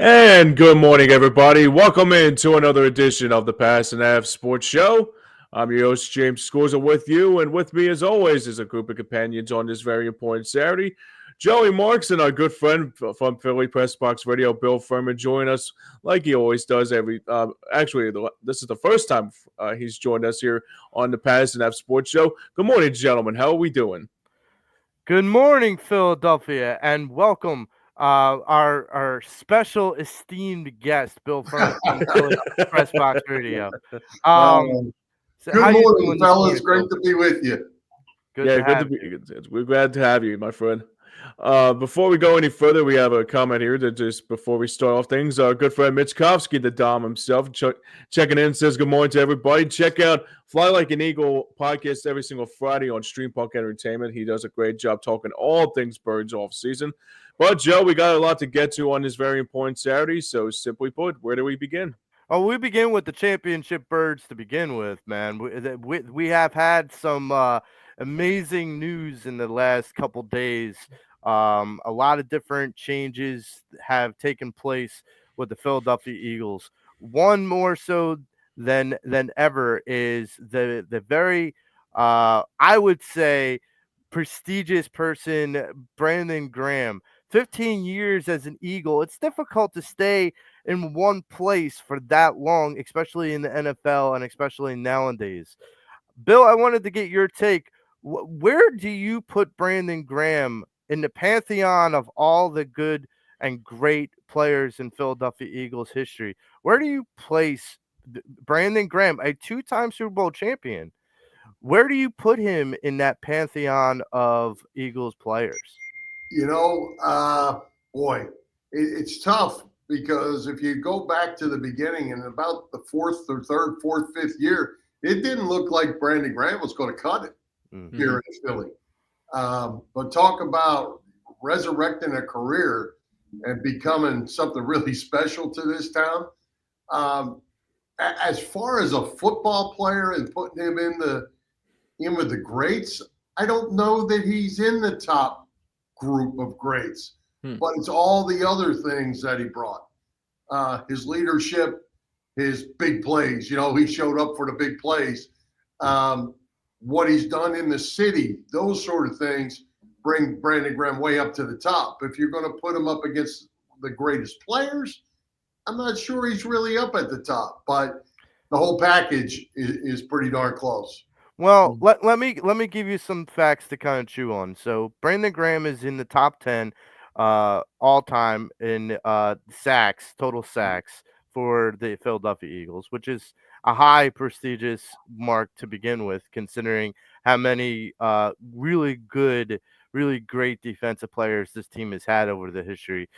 And good morning, everybody. Welcome into another edition of the Pass and Half Sports Show. I'm your host, James Scorza, with you, and with me, as always, is a group of companions on this very important Saturday. Joey Marks and our good friend from Philly Pressbox Radio, Bill Furman, join us like he always does. This is the first time he's joined us here on the Pass and Half Sports Show. Good morning, gentlemen. How are we doing? Good morning, Philadelphia, and welcome our special esteemed guest, Bill Furman from Philly Pressbox Radio. Um, Um, so Good how you morning, doing this fellas. morning, Great Bill? to be with you. Good Yeah, to good to have be. you. We're glad to have you, my friend. Before we go any further, we have a comment here that just before we start off things, our good friend Mitch Kovsky, the Dom himself, checking in, says good morning to everybody. Check out Fly Like an Eagle podcast every single Friday on Stream Punk Entertainment. He does a great job talking all things birds off season. But Joe, we got a lot to get to on this very important Saturday. So simply put, where do we begin? Oh, we begin with the championship birds to begin with, man. We have had some amazing news in the last couple days. A lot of different changes have taken place with the Philadelphia Eagles. One more so than ever is the very I would say prestigious person Brandon Graham. 15 years as an Eagle. It's difficult to stay in one place for that long, especially in the NFL and especially nowadays. Bill, I wanted to get your take. Where do you put Brandon Graham in the pantheon of all the good and great players in Philadelphia Eagles history? Where do you place Brandon Graham, a two-time Super Bowl champion? Where do you put him in that pantheon of Eagles players? You know, boy, it's tough because if you go back to the beginning and about the fourth, fifth year, it didn't look like Brandon Graham was going to cut it Mhm. here in Philly. But talk about resurrecting a career and becoming something really special to this town. Um, as far as a football player and putting him in with the greats, I don't know that he's in the top group of greats, Hmm. but it's all the other things that he brought. His leadership, his big plays. You know, he showed up for the big plays. Um, what he's done in the city, those sort of things bring Brandon Graham way up to the top. If you're going to put him up against the greatest players, I'm not sure he's really up at the top, but the whole package is pretty darn close. Well, let me give you some facts to kind of chew on. So Brandon Graham is in the top 10 all time in sacks, total sacks for the Philadelphia Eagles, which is a high prestigious mark to begin with, considering how many really good, really great defensive players this team has had over the history.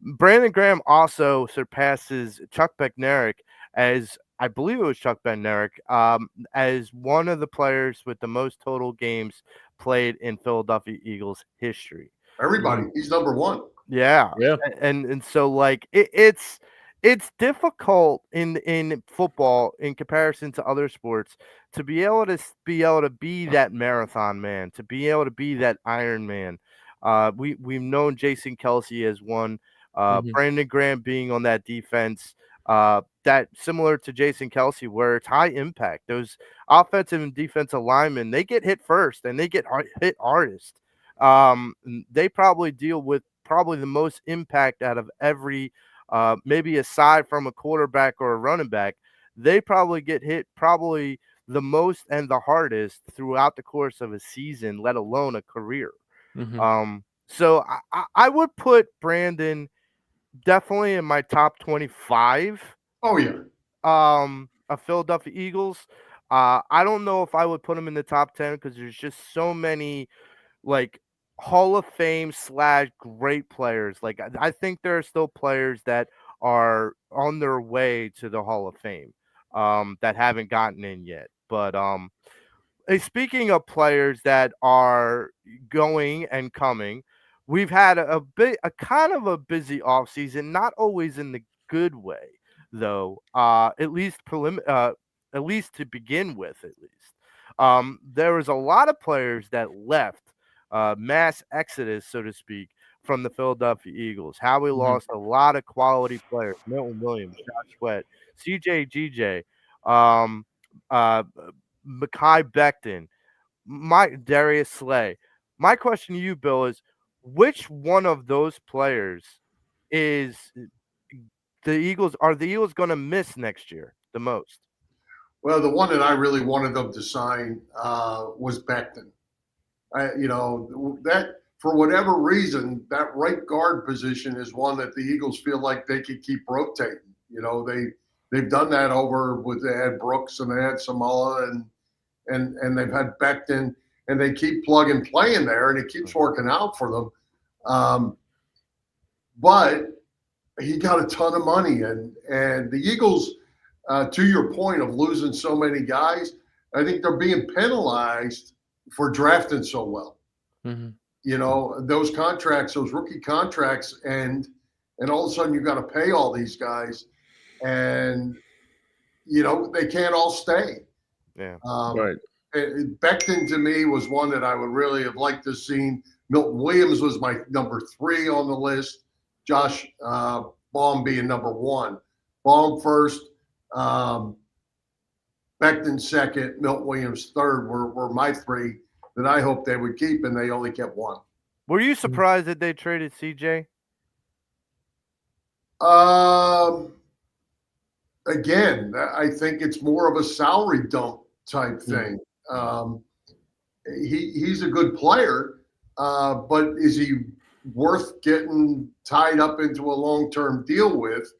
Brandon Graham also surpasses Chuck Bednarik as I believe it was Chuck Bednarik, as one of the players with the most total games played in Philadelphia Eagles history. Everybody, he's number one. Yeah, Yeah. and so like it's difficult in football in comparison to other sports to be able to be that marathon man, to be able to be that Iron Man. We've known Jason Kelsey as one, Hmm. Brandon Graham being on that defense. That similar to Jason Kelsey, where it's high impact. Those offensive and defensive linemen, they get hit first and they get hit hardest. They probably deal with probably the most impact out of every, maybe aside from a quarterback or a running back, they probably get hit probably the most and the hardest throughout the course of a season, let alone a career. Hmm. So I would put Brandon definitely in my top 25 Oh yeah, of Philadelphia Eagles. I don't know if I would put him in the top 10 because there's just so many like Hall of Fame slash great players. Like I think there are still players that are on their way to the Hall of Fame that haven't gotten in yet. But speaking of players that are going and coming, we've had a kind of a busy offseason, not always in the good way, though. At least to begin with, at least. There was a lot of players that left, mass exodus, so to speak, from the Philadelphia Eagles. How we lost a lot of quality players: Milton Williams, Josh Sweat, CJ GJ, um, Mekhi Becton, Darius Slay. My question to you, Bill, is which one of those players is the Eagles going to miss next year the most? Well, the one that I really wanted them to sign was Becton. That for whatever reason, that right guard position is one that the Eagles feel like they could keep rotating. They've done that they had Brooks and they had Samoa and they've had Becton, and they keep plug and playing there, and it keeps working out for them. But he got a ton of money, and the Eagles, to your point of losing so many guys, I think they're being penalized for drafting so well. Those contracts, those rookie contracts, and all of a sudden you got to pay all these guys, and they can't all stay. Yeah. Right. Becton to me was one that I would really have liked to have seen. Milton Williams was my number 3 on the list. Josh Baum being number 1. Baum first, Becton second, Milton Williams third were my 3 that I hoped they would keep, and they only kept 1. Were you surprised that they traded CJ? Again, I think it's more of a salary dump type thing. He's a good player, but is he worth getting tied up into a long-term deal with?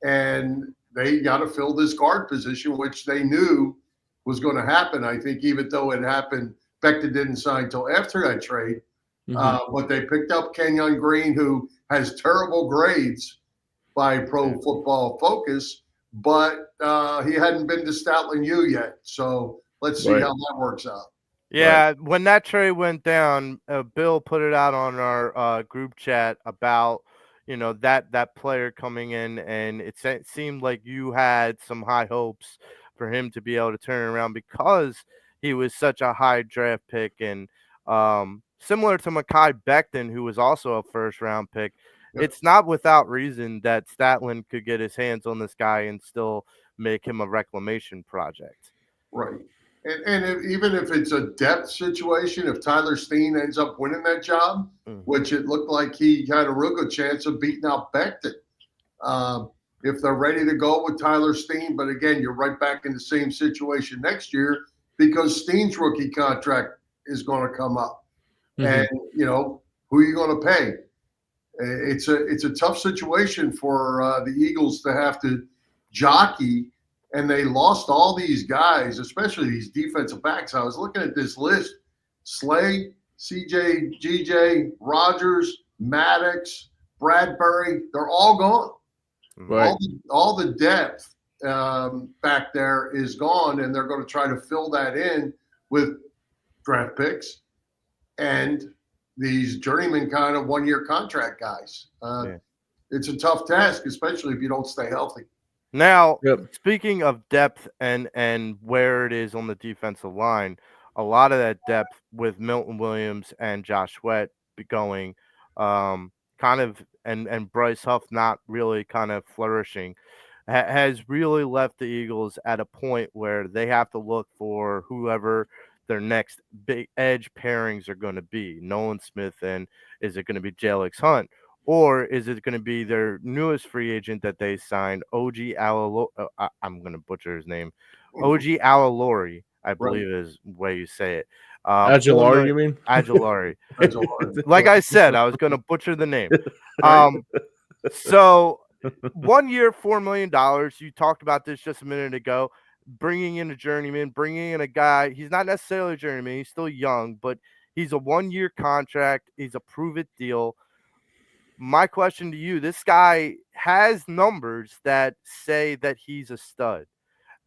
And they got to fill this guard position, which they knew was going to happen. I think even though it happened, Becton didn't sign until after that trade. But they picked up Kenyon Green, who has terrible grades by Pro Football Focus, but he hadn't been to Stoutland U yet. So let's see how that works out. Yeah, when that trade went down, Bill put it out on our group chat about that player coming in, and it seemed like you had some high hopes for him to be able to turn around because he was such a high draft pick, and similar to Mekhi Becton, who was also a first-round pick. Yep. It's not without reason that Statland could get his hands on this guy and still make him a reclamation project. Right. And even if it's a depth situation, if Tyler Steen ends up winning that job, which it looked like he had a real good chance of beating out Becton, if they're ready to go with Tyler Steen, but again, you're right back in the same situation next year because Steen's rookie contract is going to come up. And, who are you going to pay? It's a tough situation for the Eagles to have to jockey. And they lost all these guys, especially these defensive backs. I was looking at this list: Slay, CJ, GJ, Rogers, Maddox, Bradbury. They're all gone. Right. All the depth back there is gone, and they're going to try to fill that in with draft picks and these journeyman kind of one-year contract guys. It's a tough task, especially if you don't stay healthy. Now, speaking of depth and where it is on the defensive line, a lot of that depth with Milton Williams and Josh Sweat going kind of and Bryce Huff not really kind of flourishing has really left the Eagles at a point where they have to look for whoever their next big edge pairings are going to be. Nolan Smith, and is it going to be Jalix Hunt? Or is it going to be their newest free agent that they signed, OG Alalori? I'm going to butcher his name. OG Alalori, I believe is the way you say it. Aguilar, you mean? Aguilar. Like I said, I was going to butcher the name. So 1 year, $4 million. You talked about this just a minute ago. Bringing in a journeyman, bringing in a guy. He's not necessarily a journeyman. He's still young, but he's a 1-year contract. He's a prove-it deal. My question to you, this guy has numbers that say that he's a stud,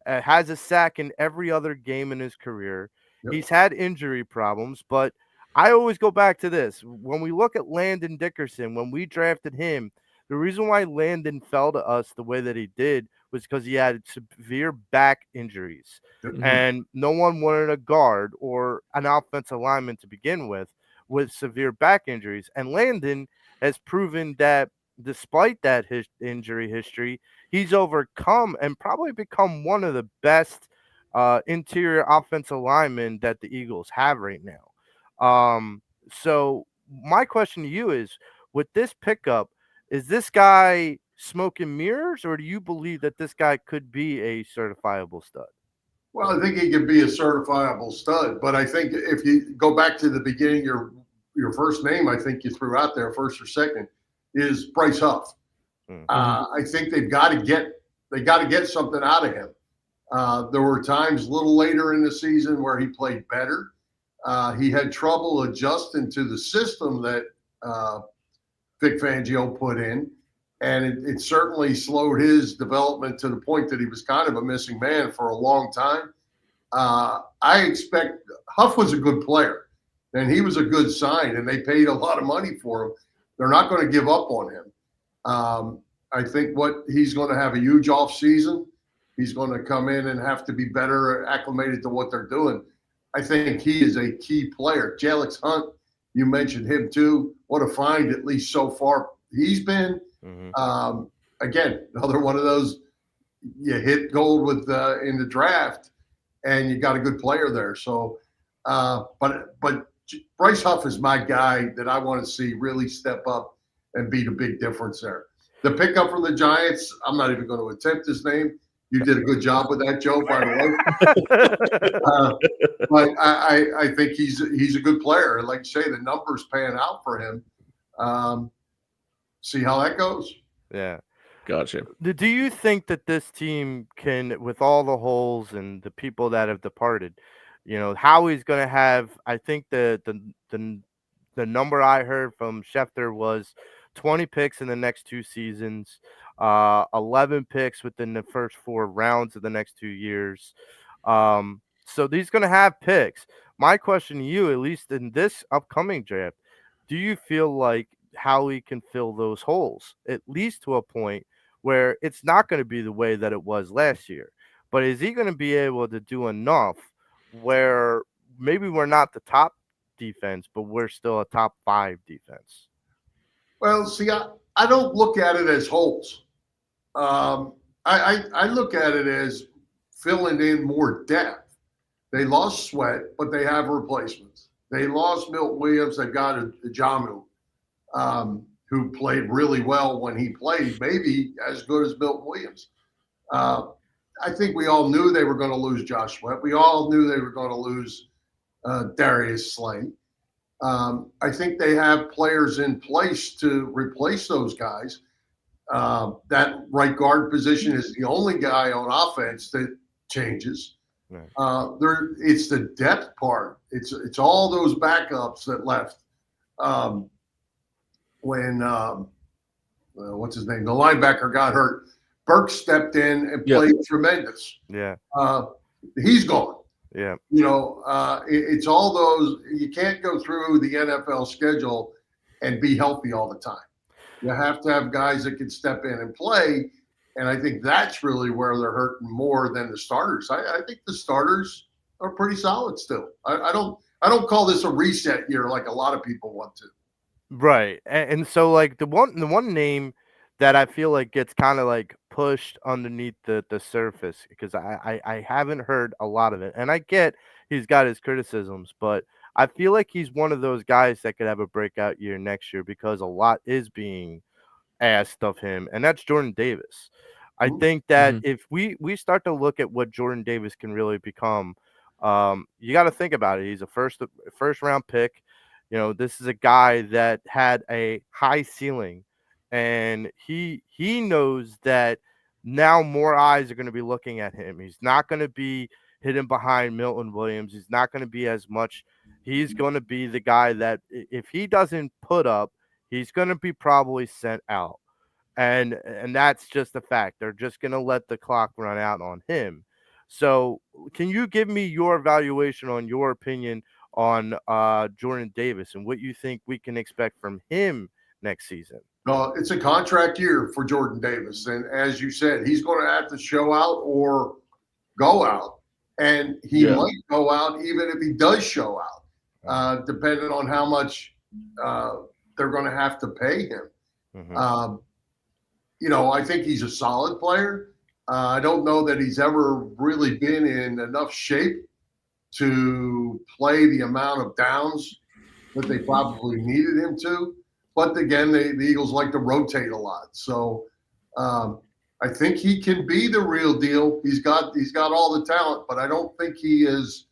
has a sack in every other game in his career. He's had injury problems, but I always go back to this. When we look at Landon Dickerson, when we drafted him, the reason why Landon fell to us the way that he did was because he had severe back injuries, and no one wanted a guard or an offensive lineman to begin with severe back injuries. And Landon has proven that despite that injury history, he's overcome and probably become one of the best interior offensive linemen that the Eagles have right now. So my question to you is, with this pickup, is this guy smoke and mirrors, or do you believe that this guy could be a certifiable stud? Well, I think he can be a certifiable stud, but I think if you go back to the beginning, your first name, I think you threw out there, first or second, is Bryce Huff. Mm. I think they got to get something out of him. There were times a little later in the season where he played better. He had trouble adjusting to the system that Vic Fangio put in, and it certainly slowed his development to the point that he was kind of a missing man for a long time. I expect Huff was a good player, and he was a good sign, and they paid a lot of money for him. They're not going to give up on him. I think he's going to have a huge off season. He's going to come in and have to be better acclimated to what they're doing. I think he is a key player. Jalix Hunt, you mentioned him too. What a find, at least so far he's been. Mm-hmm. Again, another one of those you hit gold with in the draft, and you got a good player there. So, but Bryce Huff is my guy that I want to see really step up and be the big difference there. The pickup from the Giants, I'm not even going to attempt his name. You did a good job with that, Joe, by the way. But I think he's a good player. Like you say, the numbers pan out for him. See how that goes. Yeah. Gotcha. Do you think that this team can, with all the holes and the people that have departed, Howie's going to have, I think the number I heard from Schefter was 20 picks in the next 2 seasons, 11 picks within the first 4 rounds of the next 2 years. So he's going to have picks. My question to you, at least in this upcoming draft, do you feel like Howie can fill those holes, at least to a point where it's not going to be the way that it was last year? But is he going to be able to do enough where maybe we're not the top defense, but we're still a top 5 defense? Well, see, I don't look at it as holes. I look at it as filling in more depth. They lost Sweat, but they have replacements. They lost Milt Williams. They've got a Jamu, who played really well when he played, maybe as good as Milt Williams. I think we all knew they were going to lose Josh Sweat. We all knew they were going to lose Darius Slay. I think they have players in place to replace those guys. That right guard position is the only guy on offense that changes. Right. It's the depth part. It's all those backups that left. When what's his name? The linebacker got hurt. Burke stepped in and played tremendous. Yeah. He's gone. Yeah. It's all those. You can't go through the NFL schedule and be healthy all the time. You have to have guys that can step in and play. And I think that's really where they're hurting more than the starters. I think the starters are pretty solid still. I don't call this a reset year like a lot of people want to. Right. And so like the one name that I feel like gets kind of like pushed underneath the surface, because I haven't heard a lot of it. And I get he's got his criticisms, but I feel like he's one of those guys that could have a breakout year next year because a lot is being asked of him, and that's Jordan Davis. I think that if we start to look at what Jordan Davis can really become, you got to think about it. He's a first round pick. This is a guy that had a high ceiling, and he knows that now more eyes are going to be looking at him. He's not going to be hidden behind Milton Williams. He's not going to be as much. He's going to be the guy that if he doesn't put up, he's going to be probably sent out. And that's just a fact. They're just going to let the clock run out on him. So can you give me your evaluation on your opinion on Jordan Davis and what you think we can expect from him next season? It's a contract year for Jordan Davis. And as you said, he's going to have to show out or go out. And he might go out even if he does show out, depending on how much they're going to have to pay him. Mhm. I think he's a solid player. I don't know that he's ever really been in enough shape to play the amount of downs that they probably needed him to. But again, the Eagles like to rotate a lot. So I think he can be the real deal. He's got all the talent, but I don't think he has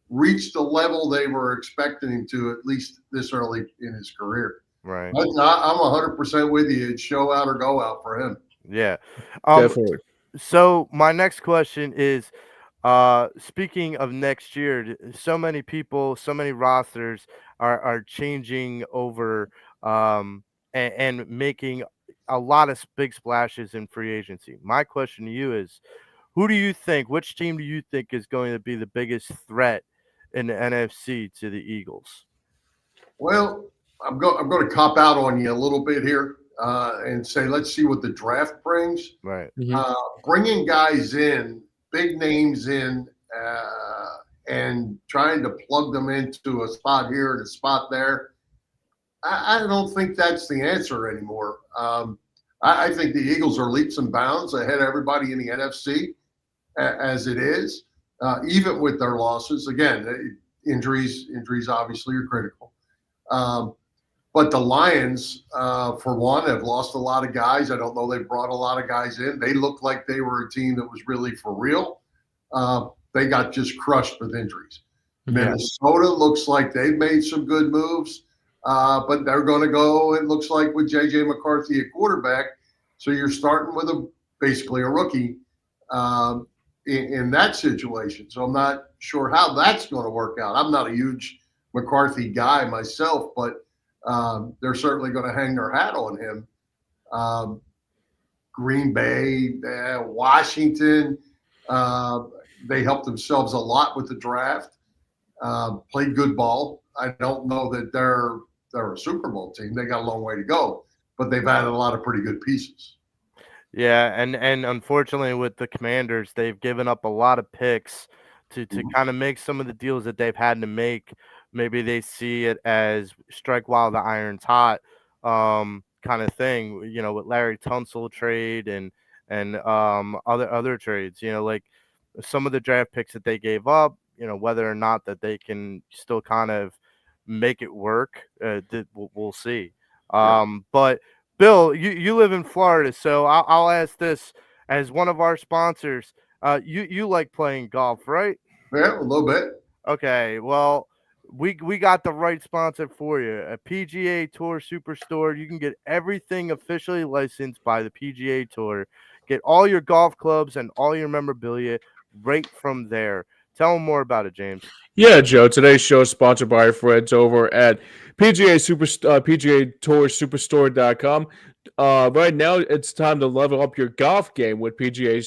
reached the level they were expecting him to, at least this early in his career. Right. I'm 100% with you. It's show out or go out for him. Yeah. Definitely. So my next question is, speaking of next year, so many people, so many rosters are changing over, and making a lot of big splashes in free agency. My question to you is, which team do you think is going to be the biggest threat in the NFC to the Eagles? Well, I'm going to cop out on you a little bit here and say let's see what the draft brings. Right. Bringing guys in, big names in, and trying to plug them into a spot here and a spot there, I don't think that's the answer anymore. I think the Eagles are leaps and bounds ahead of everybody in the NFC as it is, even with their losses. Again, injuries obviously are critical. But the Lions, for one, have lost a lot of guys. I don't know they've brought a lot of guys in. They looked like they were a team that was really for real. They got just crushed with injuries. Minnesota looks like they've made some good moves, but they're going to go, it looks like, with J.J. McCarthy at quarterback. So you're starting with basically a rookie in that situation. So I'm not sure how that's going to work out. I'm not a huge McCarthy guy myself, but they're certainly going to hang their hat on him. Green Bay, Washington, they helped themselves a lot with the draft. Played good ball. I don't know that they're a Super Bowl team. They got a long way to go, but they've added a lot of pretty good pieces. Yeah, and unfortunately with the Commanders, they've given up a lot of picks to kind of make some of the deals that they've had to make. Maybe they see it as strike while the iron's hot, kind of thing. With Larry Tunsil trade and other trades. Like some of the draft picks that they gave up. Whether or not that they can still kind of make it work, we'll see. But Bill, you live in Florida, so I'll ask this as one of our sponsors. You like playing golf, right? Yeah, a little bit. Okay, well, we got the right sponsor for you. A PGA Tour Superstore. You can get everything officially licensed by the PGA Tour. Get all your golf clubs and all your memorabilia right from there. Tell them more about it, James. Yeah, Joe. Today's show is sponsored by our friends over at PGA Tour Superstore.com. Right now, it's time to level up your golf game with PGA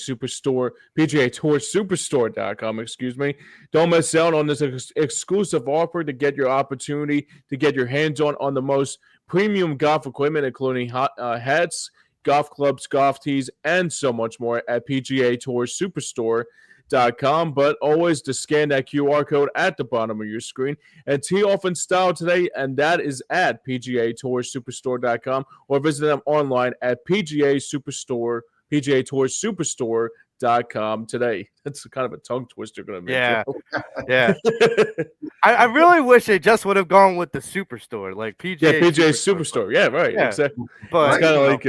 Tour Superstore.com. Excuse me. Don't miss out on this exclusive offer to get your opportunity to get your hands on the most premium golf equipment, including hats, golf clubs, golf tees, and so much more at PGA Tour Superstore.com, but always to scan that QR code at the bottom of your screen and tee off in style today, and that is at PGA Tour Superstore.com, or visit them online at PGA Tour Superstore.com today. That's kind of a tongue twister, going to be. Yeah, yeah. I really wish they just would have gone with the Superstore, like PGA. Yeah, PGA Superstore. Yeah, right. Yeah, exactly. but it's kind of like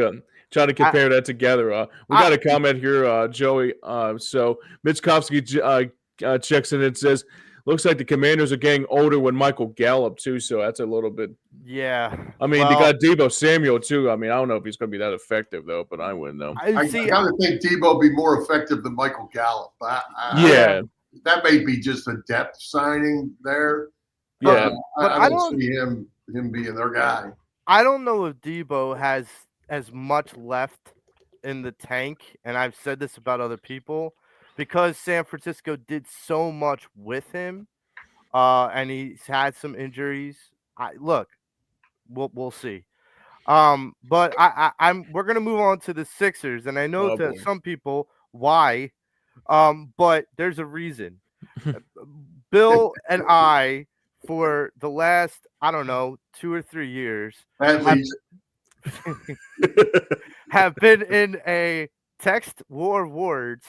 trying to compare that together. We got a comment here, Joey. So Mitchkovsky checks in and says, looks like the Commanders are getting older with Michael Gallup, too. So that's a little bit. Yeah. I mean, they got Deebo Samuel, too. I mean, I don't know if he's going to be that effective, though, but I wouldn't know. I got to think Deebo be more effective than Michael Gallup. Yeah. That may be just a depth signing there. Yeah. But I don't see him being their guy. I don't know if Deebo has as much left in the tank, and I've said this about other people, because San Francisco did so much with him, and he's had some injuries. We'll see. But we're gonna move on to the Sixers, and I know to some people why, but there's a reason. Bill and I, for the last, I don't know, 2 or 3 years At have least. have been in a text war words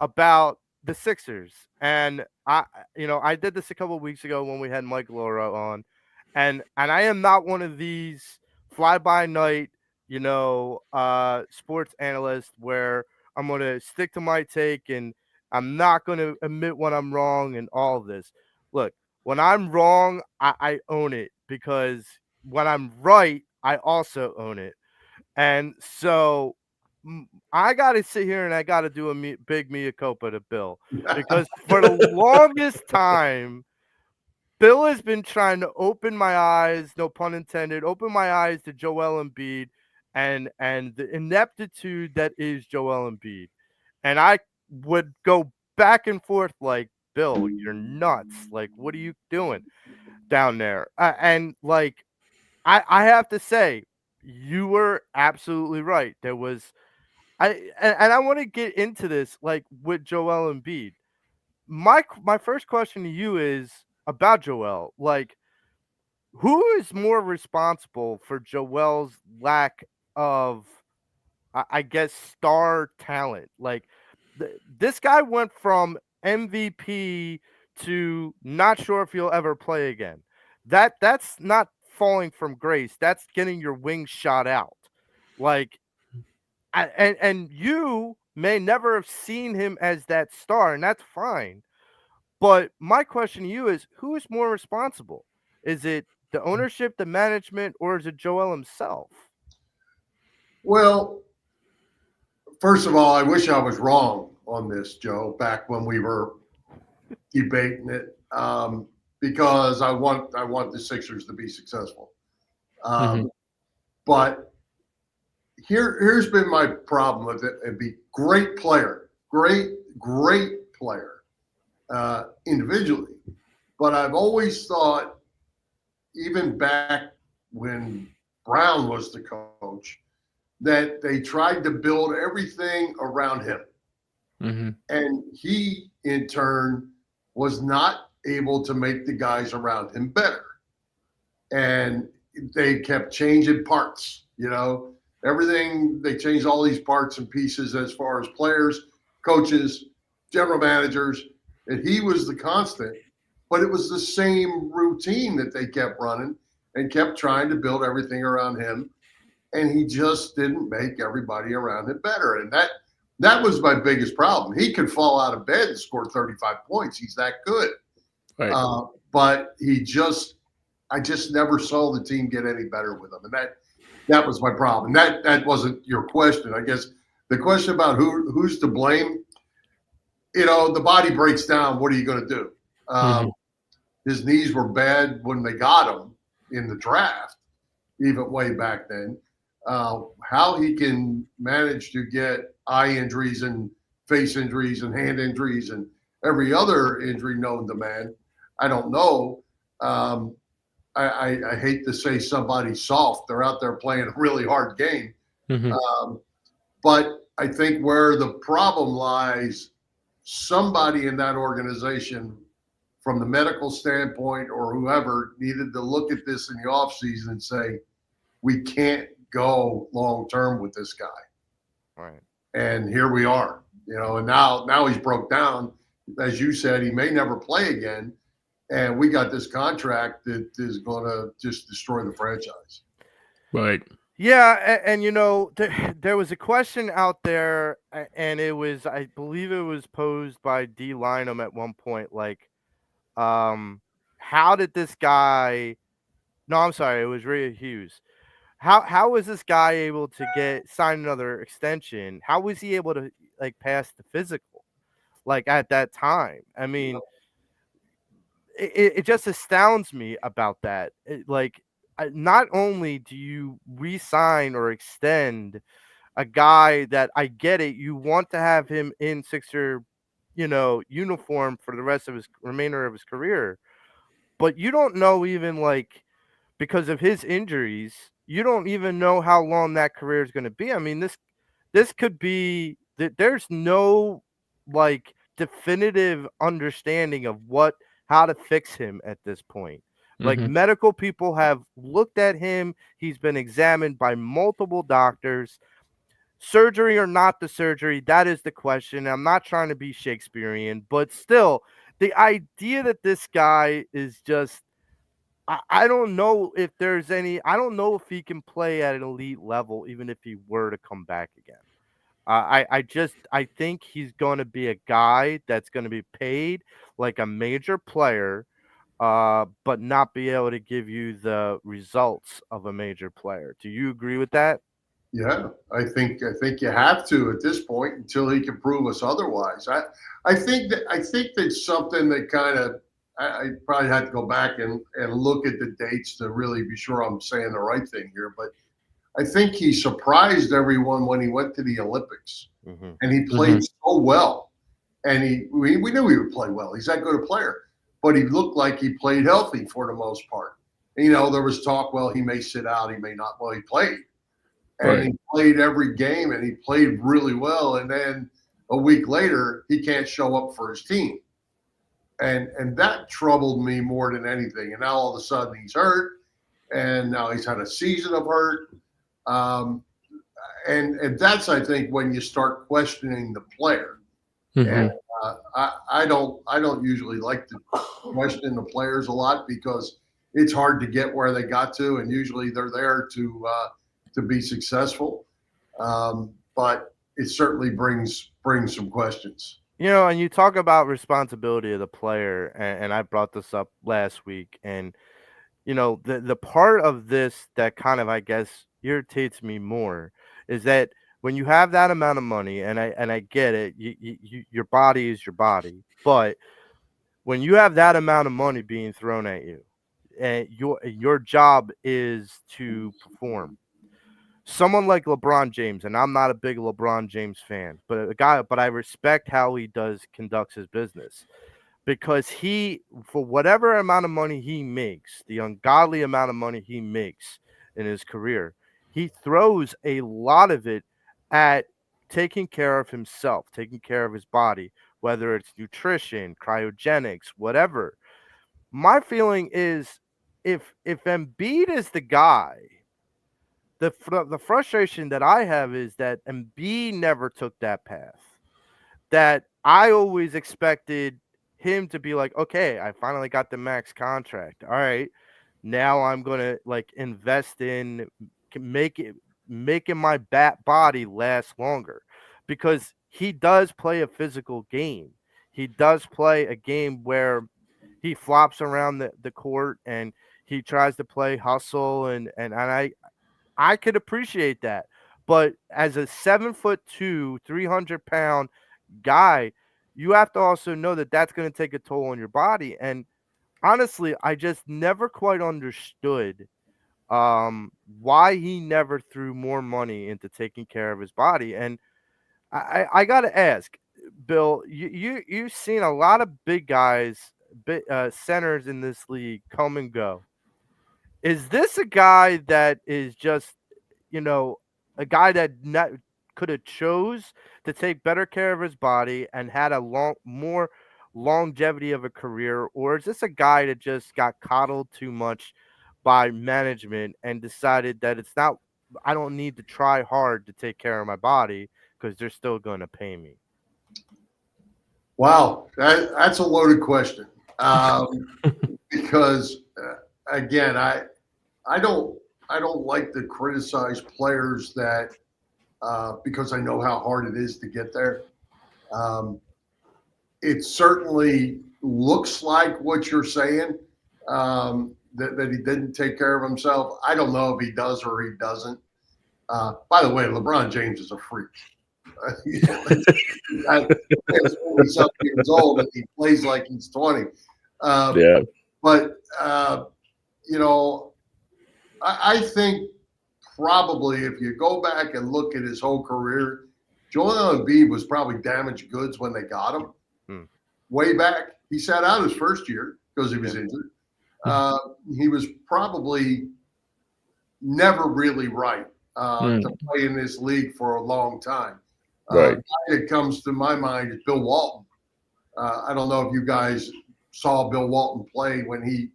about the Sixers. And I did this a couple of weeks ago when we had Mike Laura on, and I am not one of these fly by night, sports analysts where I'm going to stick to my take and I'm not going to admit when I'm wrong and all of this. Look, when I'm wrong, I own it, because when I'm right, I also own it. And so I got to sit here and I got to do a big mea culpa to Bill, because for the longest time, Bill has been trying to open my eyes, no pun intended, open my eyes to Joel Embiid and the ineptitude that is Joel Embiid. And I would go back and forth like, Bill, you're nuts. Like, what are you doing down there? And like, I have to say, you were absolutely right. There was and I want to get into this, like, with Joel Embiid. My first question to you is about Joel. Like, who is more responsible for Joel's lack of, I guess, star talent? Like, this guy went from MVP to not sure if he'll ever play again. That's not falling from grace. That's getting your wings shot out. Like, and you may never have seen him as that star, and that's fine. But my question to you is, who is more responsible? Is it the ownership, the management, or is it Joel himself? Well, first of all, I wish I was wrong on this, Joe, back when we were debating it, because I want the Sixers to be successful. But here's been my problem with it. It'd be great player, great player individually. But I've always thought, even back when Brown was the coach, that they tried to build everything around him. And he, in turn, was not able to make the guys around him better. And they kept changing parts, everything. They changed all these parts and pieces as far as players, coaches, general managers, and he was the constant. But it was the same routine that they kept running and kept trying to build everything around him. And he just didn't make everybody around him better. And that was my biggest problem. He could fall out of bed and score 35 points. He's that good. Right. But I just never saw the team get any better with him. And that was my problem. That wasn't your question. I guess the question about who's to blame, the body breaks down. What are you going to do? His knees were bad when they got him in the draft, even way back then. How he can manage to get eye injuries and face injuries and hand injuries and every other injury known to man, I don't know. I hate to say somebody's soft. They're out there playing a really hard game. But I think where the problem lies, somebody in that organization, from the medical standpoint or whoever, needed to look at this in the offseason and say, we can't go long term with this guy. Right. And here we are, and now he's broke down. As you said, he may never play again. And we got this contract that is going to just destroy the franchise. Right. Yeah, and there was a question out there, and I believe it was posed by D. Lynham at one point, like, how did this guy? No, I'm sorry, it was Ray Hughes. How was this guy able to sign another extension? How was he able to pass the physical, at that time? I mean, it just astounds me about that. Not only do you re-sign or extend a guy that, I get it, you want to have him in Sixer, uniform for the rest of his remainder of his career, but you don't know, even because of his injuries, you don't even know how long that career is going to be. I mean, this could be that there's no definitive understanding of how to fix him at this point. Like medical people have looked at him. He's been examined by multiple doctors. Surgery or not the surgery, that is the question. I'm not trying to be Shakespearean, but still, the idea that this guy is just, I don't know if there's any, I don't know if he can play at an elite level, even if he were to come back again. I think he's going to be a guy that's going to be paid like a major player, but not be able to give you the results of a major player. Do you agree with that? Yeah, I think you have to at this point until he can prove us otherwise. I think that's something that kind of I probably had to go back and look at the dates to really be sure I'm saying the right thing here. But I think he surprised everyone when he went to the Olympics, and he played so well. And we knew he would play well. He's that good a player, but he looked like he played healthy for the most part. And, there was talk, well, he may sit out, he may not. Well, he played. And he played every game, and he played really well. And then a week later, he can't show up for his team. And that troubled me more than anything. And now all of a sudden he's hurt, and now he's had a season of hurt. And that's, I think, when you start questioning the player. And I don't usually like to question the players a lot because it's hard to get where they got to, and usually they're there to be successful, but it certainly brings some questions. And you talk about responsibility of the player, and I brought this up last week, and the part of this that kind of, I guess, irritates me more is that when you have that amount of money, and I get it, your body is your body, but when you have that amount of money being thrown at you, and your job is to perform. Someone like LeBron James, and I'm not a big LeBron James fan, but I respect how he conducts his business, because for whatever amount of money he makes, the ungodly amount of money he makes in his career, he throws a lot of it at taking care of himself, taking care of his body, whether it's nutrition, cryogenics, whatever. My feeling is, if Embiid is the guy, the frustration that I have is that Embiid never took that path. That I always expected him to be like, okay, I finally got the max contract. All right, now I'm gonna invest in making my body last longer, because he does play a physical game. He does play a game where he flops around the court and he tries to play hustle, and I could appreciate that. But as a 7'2", 300-pound guy, you have to also know that that's going to take a toll on your body. And honestly, I just never quite understood why he never threw more money into taking care of his body. And I got to ask, Bill, you've seen a lot of big guys, centers in this league come and go. Is this a guy that is just, a guy that could have chose to take better care of his body and had a more longevity of a career? Or is this a guy that just got coddled too much by management and decided that I don't need to try hard to take care of my body because they're still going to pay me? Wow, that's a loaded question. Because again, I don't like to criticize players that because I know how hard it is to get there. It certainly looks like what you're saying, that he didn't take care of himself. I don't know if he does or he doesn't. By the way, LeBron James is a freak. He's 40-something years old and he plays like he's 20. But I think probably if you go back and look at his whole career, Joel Embiid was probably damaged goods when they got him. Way back, he sat out his first year because he was injured. He was probably never really right to play in this league for a long time. The guy that comes to my mind is Bill Walton. I don't know if you guys saw Bill Walton play when he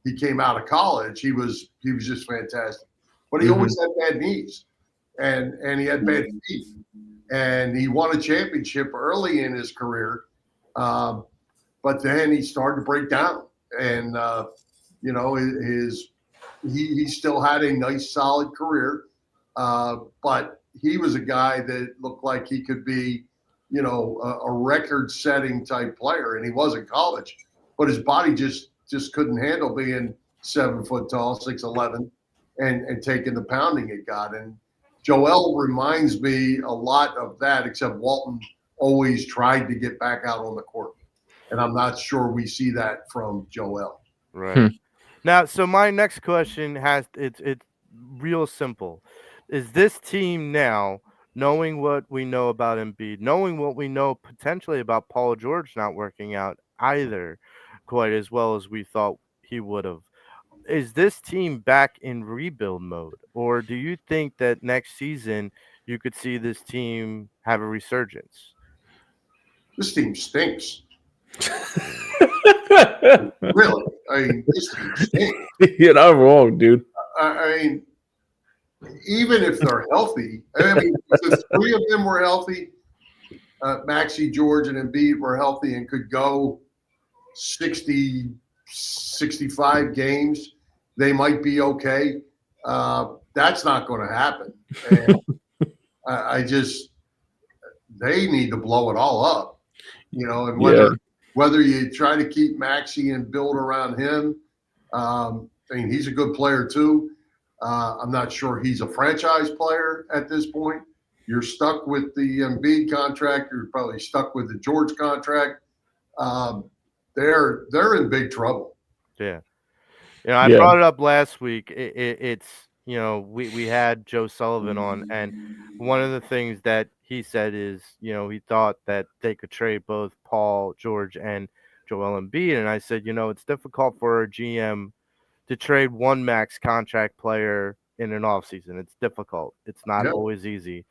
he came out of college, he was just fantastic. But he always had bad knees, and he had bad feet, and he won a championship early in his career, but then he started to break down, and he still had a nice solid career, but he was a guy that looked like he could be, a record-setting type player, and he was in college, but his body just couldn't handle being 7 foot tall, 6'11", and taking the pounding it got. And Joel reminds me a lot of that, except Walton always tried to get back out on the court, and I'm not sure we see that from Joel. Right. Now, so my next question it's real simple. Is this team now, knowing what we know about Embiid, knowing what we know potentially about Paul George not working out either quite as well as we thought he would have, is this team back in rebuild mode? Or do you think that next season you could see this team have a resurgence? This team stinks. Really, I mean, this team stinks. You're not wrong, dude. I mean, even if they're healthy, I mean, if the three of them were healthy, Maxey, George, and Embiid were healthy and could go 60, 65 games, they might be okay. That's not going to happen. And they need to blow it all up, and whether you try to keep Maxey and build around him, I mean, he's a good player too. I'm not sure he's a franchise player at this point. You're stuck with the Embiid contract. You're probably stuck with the George contract. They're in big trouble. Yeah. I brought it up last week. It's we had Joe Sullivan on, and one of the things that he said is, he thought that they could trade both Paul George and Joel Embiid, and I said, it's difficult for a GM to trade one max contract player in an offseason. It's difficult. It's not always easy,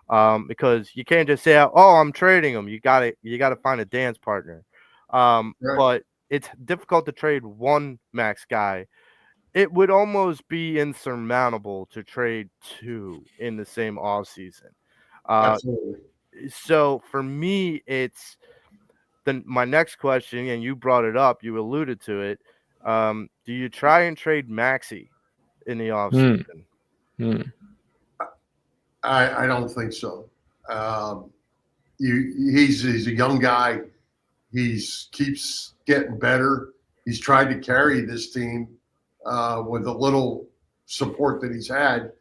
because you can't just say, "Oh, I'm trading him." You got to find a dance partner. Right. But it's difficult to trade one max guy. It would almost be insurmountable to trade two in the same offseason. Absolutely. So for me, it's my next question, and you brought it up, you alluded to it. Do you try and trade Maxey in the offseason? I don't think so. He's a young guy. He keeps getting better. He's tried to carry this team with a little support that he's had.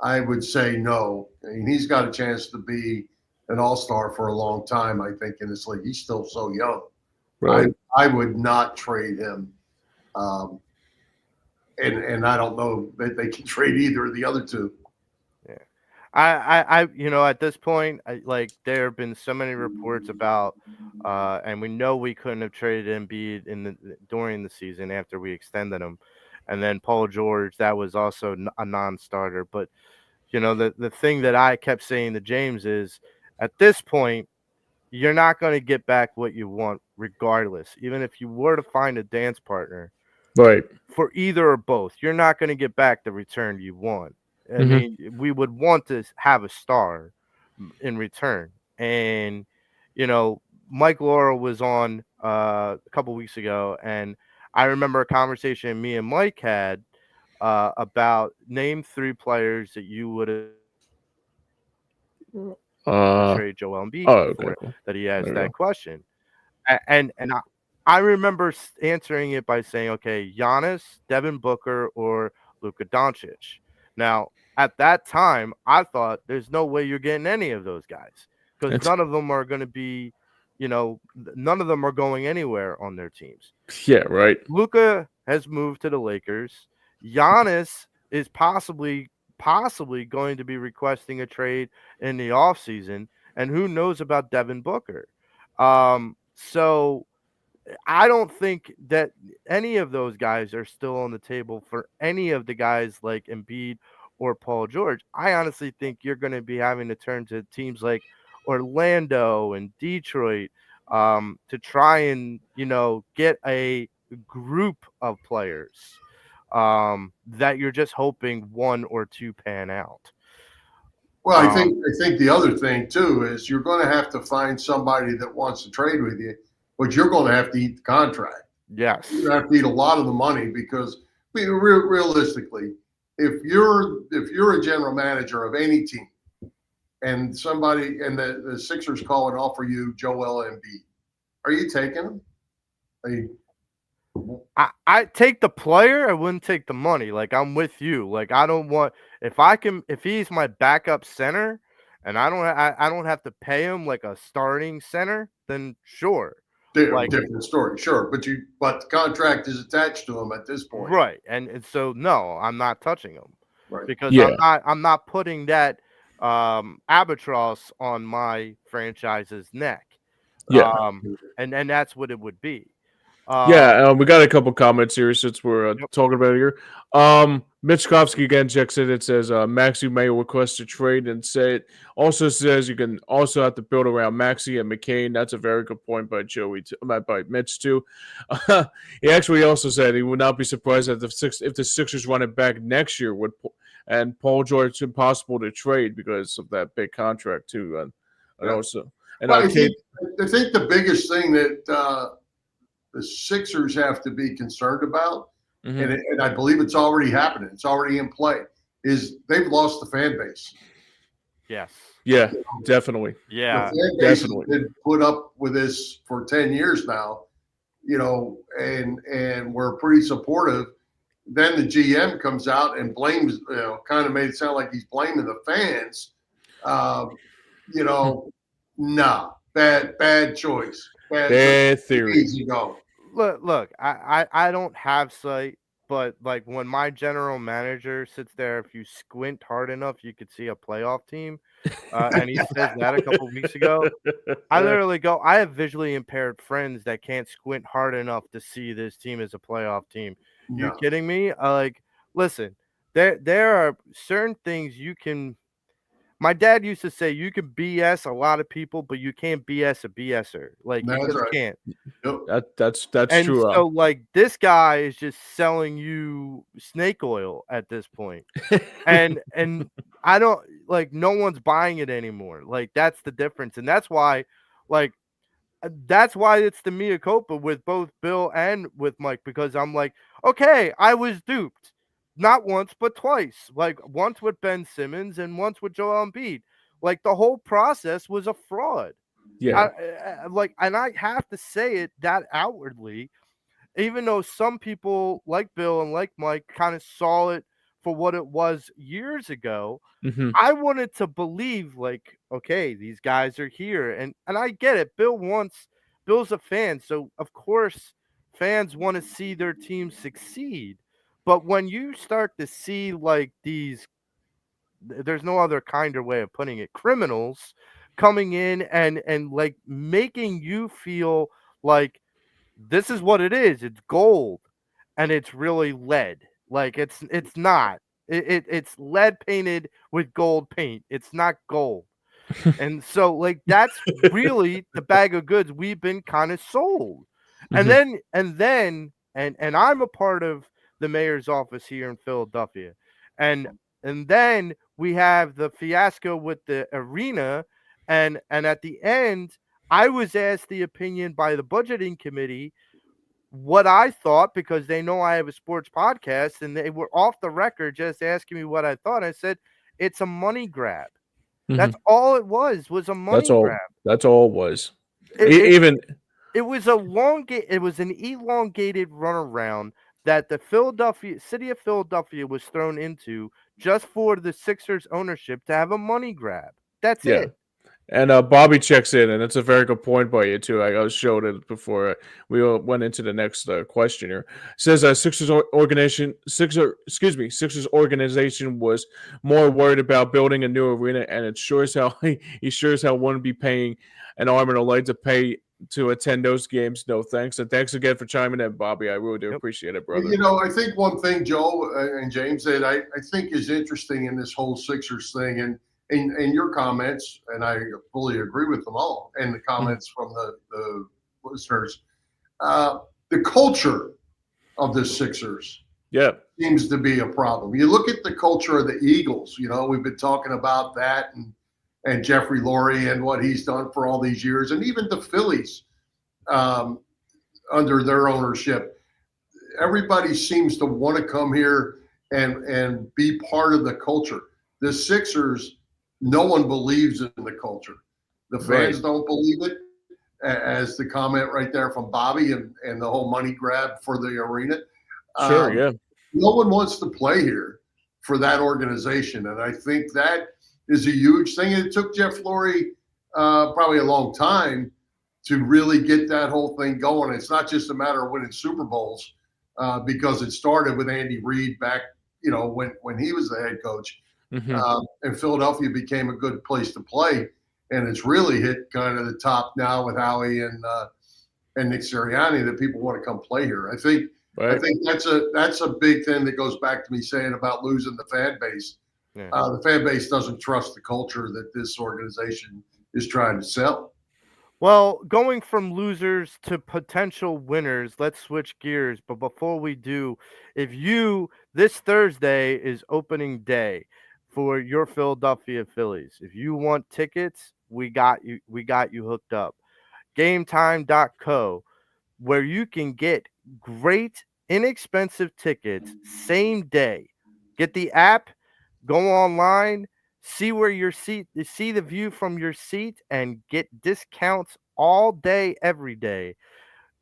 I would say no. I mean, he's got a chance to be an all-star for a long time, I think, in this league. He's still so young. Right. I would not trade him. And I don't know that they can trade either of the other two. Yeah. I at this point, there have been so many reports about, and we know we couldn't have traded Embiid during the season after we extended him, and then Paul George, that was also a non-starter. But the thing that I kept saying to James is, at this point, you're not going to get back what you want, regardless. Even if you were to find a dance partner, right, for either or both, you're not going to get back the return you want. I mean, we would want to have a star in return. And, Mike Laura was on a couple weeks ago, and I remember a conversation me and Mike had about name 3 players that you would have trade Joel Embiid for. Cool. That he asked that question. And I remember answering it by saying, okay, Giannis, Devin Booker, or Luka Doncic. Now, at that time, I thought there's no way you're getting any of those guys, because none of them are going to be, none of them are going anywhere on their teams. Yeah, right. Luka has moved to the Lakers. Giannis is possibly going to be requesting a trade in the offseason, and who knows about Devin Booker. So I don't think that any of those guys are still on the table for any of the guys like Embiid or Paul George. I honestly think you're going to be having to turn to teams like Orlando and Detroit to try and, get a group of players that you're just hoping one or two pan out. Well, I think the other thing too is you're going to have to find somebody that wants to trade with you, but you're going to have to eat the contract. Yes, You have to eat a lot of the money because realistically, if you're a general manager of any team, and the Sixers call and offer you Joel Embiid, are you taking him? I take the player. I wouldn't take the money. Like, I'm with you. Like, I don't want if he's my backup center, and I don't have to pay him like a starting center, then sure. Different story, sure, but the contract is attached to him at this point, right? And so no, I'm not touching him, right? Because I'm not putting that albatross on my franchise's neck. Yeah. And that's what it would be. We got a couple comments here since we're talking about it here. Mitch Kovsky again checks in. It says Maxey may request a trade, and also says you can also have to build around Maxey and McCain. That's a very good point by by Mitch too. He actually also said he would not be surprised if the Sixers run it back next year and Paul George impossible to trade because of that big contract too. I think the biggest thing that the Sixers have to be concerned about, and I believe it's already happening, it's already in play, is they've lost the fan base. Yes. Yeah, definitely. Yeah, the fan base has been put up with this for 10 years now, and we're pretty supportive. Then the GM comes out and blames, kind of made it sound like he's blaming the fans. Nah, bad choice. Bad theory. Easy go. Look, I don't have sight, but like when my general manager sits there, if you squint hard enough, you could see a playoff team. And he says that a couple weeks ago. I literally go, I have visually impaired friends that can't squint hard enough to see this team as a playoff team. No. You kidding me? Listen, there are certain things you can. My dad used to say you can BS a lot of people, but you can't BS a BSer. Like, you just can't. Yep. That's and true. So like this guy is just selling you snake oil at this point. and I don't no one's buying it anymore. Like, that's the difference. And that's why it's the mea culpa with both Bill and with Mike, because I'm like, okay, I was duped. Not once, but twice. Like, once with Ben Simmons and once with Joel Embiid. Like, the whole process was a fraud. Yeah. And I have to say it that outwardly, even though some people like Bill and like Mike kind of saw it for what it was years ago. I wanted to believe, like, okay, these guys are here. And I get it. Bill's a fan. So, of course, fans want to see their team succeed. But when you start to see like there's no other kinder way of putting it, criminals coming in and like making you feel like this is what it is. It's gold and it's really lead. Like, it's not. It's lead painted with gold paint. It's not gold. And so like that's really the bag of goods we've been kind of sold. And then I'm a part of the mayor's office here in Philadelphia. And then we have the fiasco with the arena. And at the end, I was asked the opinion by the budgeting committee what I thought, because they know I have a sports podcast, and they were off the record just asking me what I thought. I said, it's a money grab. That's all it was a money grab. That's all it was. It was an elongated runaround that the city of Philadelphia was thrown into just for the Sixers ownership to have a money grab. That's it. And Bobby checks in, and it's a very good point by you too. I showed it before we went into the next question here. It says Sixers organization was more worried about building a new arena, and it sure as hell wouldn't be paying an arm and a leg to pay to attend those games. No thanks. And thanks again for chiming in, Bobby. I really do appreciate it, brother. I think one thing, Joe and James, that I think is interesting in this whole Sixers thing, and your comments, and I fully agree with them all, and the comments from the listeners, the culture of the Sixers Yeah. seems to be a problem. You look at the culture of the Eagles, we've been talking about that and Jeffrey Lurie and what he's done for all these years, and even the Phillies under their ownership. Everybody seems to want to come here and be part of the culture. The Sixers, no one believes in the culture. The fans don't believe it, as the comment right there from Bobby and the whole money grab for the arena. Sure, yeah. No one wants to play here for that organization, and I think that is a huge thing. And it took Jeff Lurie probably a long time to really get that whole thing going. It's not just a matter of winning Super Bowls, because it started with Andy Reid back, when he was the head coach. And Philadelphia became a good place to play, and it's really hit kind of the top now with Howie and Nick Sirianni that people want to come play here. I think that's a big thing that goes back to me saying about losing the fan base. Yeah. The fan base doesn't trust the culture that this organization is trying to sell. Well, going from losers to potential winners, let's switch gears. But before we do, this Thursday is opening day for your Philadelphia Phillies. If you want tickets, we got you hooked up. GameTime.co, where you can get great, inexpensive tickets same day. Get the app, go online, see the view from your seat, and get discounts all day, every day.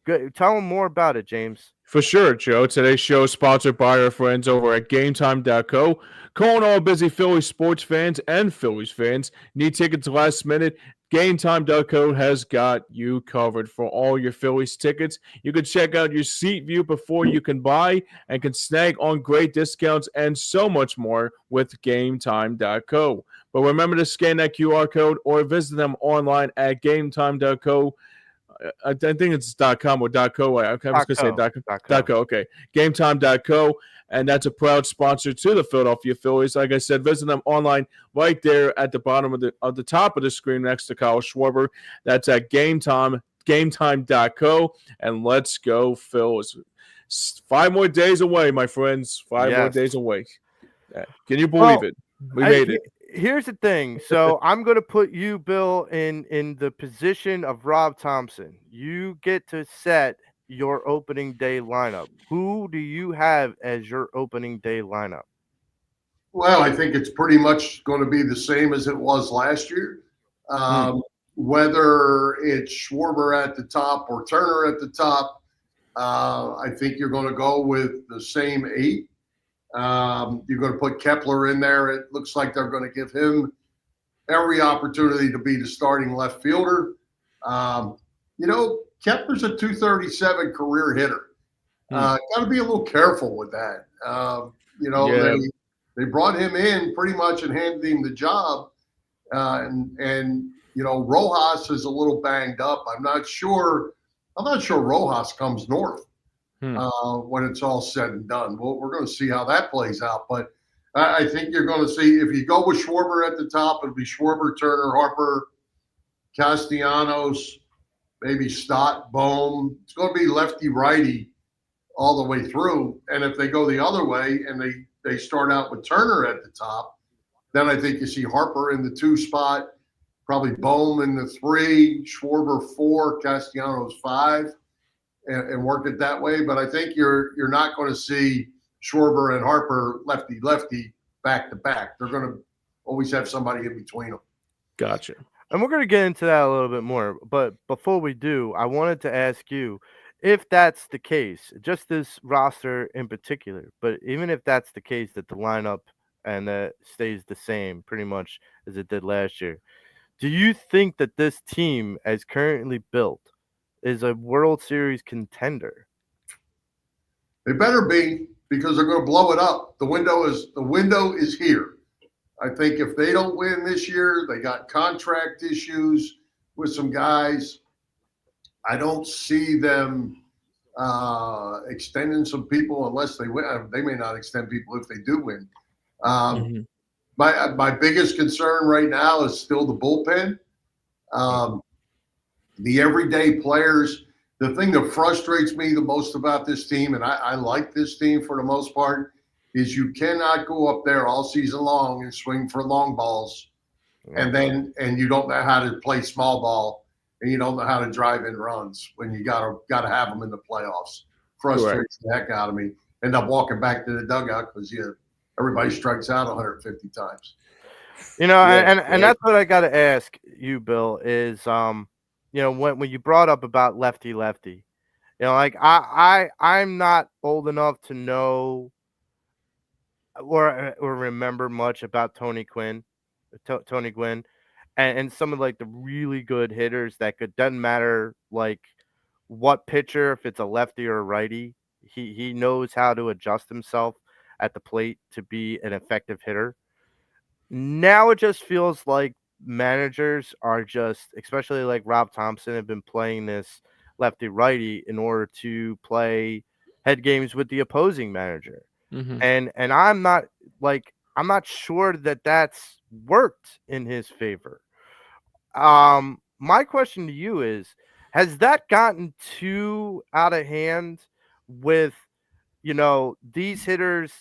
Good. Tell them more about it, James. For sure, Joe. Today's show is sponsored by our friends over at GameTime.co. Calling all busy Phillies sports fans and Phillies fans. Need tickets last minute? GameTime.co has got you covered for all your Phillies tickets. You can check out your seat view before you can buy and can snag on great discounts and so much more with GameTime.co. But remember to scan that QR code or visit them online at GameTime.co. I think it's .com or .co. I was going to say .co. Okay. GameTime.co, and that's a proud sponsor to the Philadelphia Phillies. Like I said, visit them online right there at the bottom of the top of the screen next to Kyle Schwarber. That's at GameTime.co, and let's go Phillies. 5 more days away, my friends. 5 more days away. Can you believe it? We made it. Here's the thing. So I'm going to put you, Bill, in the position of Rob Thompson. You get to set your opening day lineup. Who do you have as your opening day lineup? Well, I think it's pretty much going to be the same as it was last year. Whether it's Schwarber at the top or Turner at the top, I think you're going to go with the same 8. You're going to put Kepler in there. It looks like they're going to give him every opportunity to be the starting left fielder. Kepler's a .237 career hitter. Got to be a little careful with that. They brought him in pretty much and handed him the job. Rojas is a little banged up. I'm not sure Rojas comes north. When it's all said and done. Well, we're going to see how that plays out. But I think you're going to see, if you go with Schwarber at the top, it'll be Schwarber, Turner, Harper, Castellanos, maybe Stott, Bohm. It's going to be lefty-righty all the way through. And if they go the other way and they start out with Turner at the top, then I think you see Harper in the 2 spot, probably Bohm in the 3, Schwarber 4, Castellanos 5. And work it that way. But I think you're not going to see Schwarber and Harper lefty back to back. They're going to always have somebody in between them. Gotcha. And we're going to get into that a little bit more. But before we do, I wanted to ask you if that's the case, just this roster in particular, but even if that's the case, that the lineup and that stays the same pretty much as it did last year, do you think that this team, as currently built, is a World Series contender? They better be, because they're going to blow it up. The window is here. I think if they don't win this year, they got contract issues with some guys. I don't see them extending some people unless they win. They may not extend people if they do win. My biggest concern right now is still the bullpen. The everyday players The thing that frustrates me the most about this team, and I like this team for the most part, is you cannot go up there all season long and swing for long balls, and you don't know how to play small ball, and you don't know how to drive in runs when you gotta have them in the playoffs. Frustrates the heck out of me. End up walking back to the dugout because everybody strikes out 150 times. And that's what I got to ask you, Bill, is when you brought up about lefty, like I'm not old enough to know or remember much about Tony Gwynn, and some of like the really good hitters that doesn't matter like what pitcher, if it's a lefty or a righty, he knows how to adjust himself at the plate to be an effective hitter. Now it just feels like managers are just, especially like Rob Thompson, have been playing this lefty righty in order to play head games with the opposing manager. Mm-hmm. And I'm not sure that that's worked in his favor. My question to you is, has that gotten too out of hand with these hitters?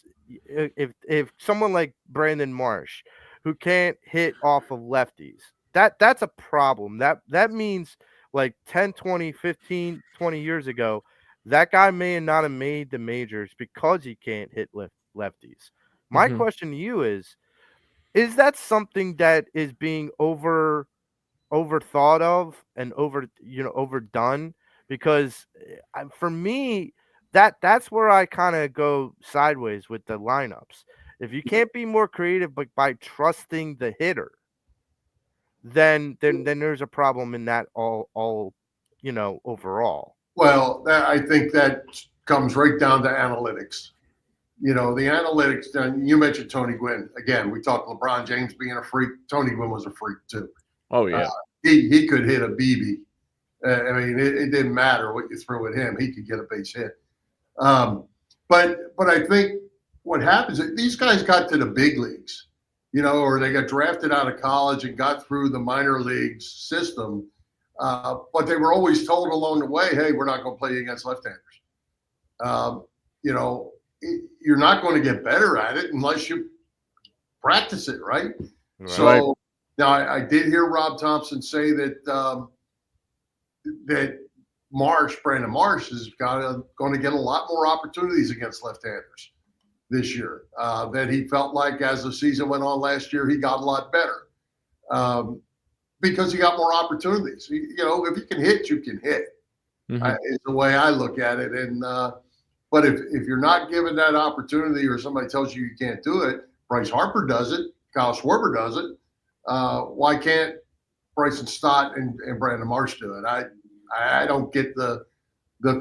If someone like Brandon Marsh, who can't hit off of lefties, that's a problem. That means like 10, 20, 15, 20 years ago, that guy may not have made the majors because he can't hit lefties. My question to you is that something that is being overthought of and overdone? Because for me, that's where I kind of go sideways with the lineups. If you can't be more creative but by trusting the hitter, then there's a problem in that all overall. Well, I think that comes right down to analytics. The analytics. You mentioned Tony Gwynn again. We talked LeBron James being a freak. Tony Gwynn was a freak too. Oh yeah, he could hit a BB. I mean, it didn't matter what you threw at him; he could get a base hit. But I think what happens is these guys got to the big leagues, or they got drafted out of college and got through the minor leagues system. But they were always told along the way, "Hey, we're not going to play against left-handers." You're not going to get better at it unless you practice it, right? So now I did hear Rob Thompson say that Brandon Marsh is going to get a lot more opportunities against left-handers this year. That he felt like as the season went on last year, he got a lot better because he got more opportunities. If you can hit, you can hit. Is the way I look at it. And but if you're not given that opportunity, or somebody tells you can't do it, Bryce Harper does it, Kyle Schwarber does it. Why can't Bryson Stott and Brandon Marsh do it? I don't get the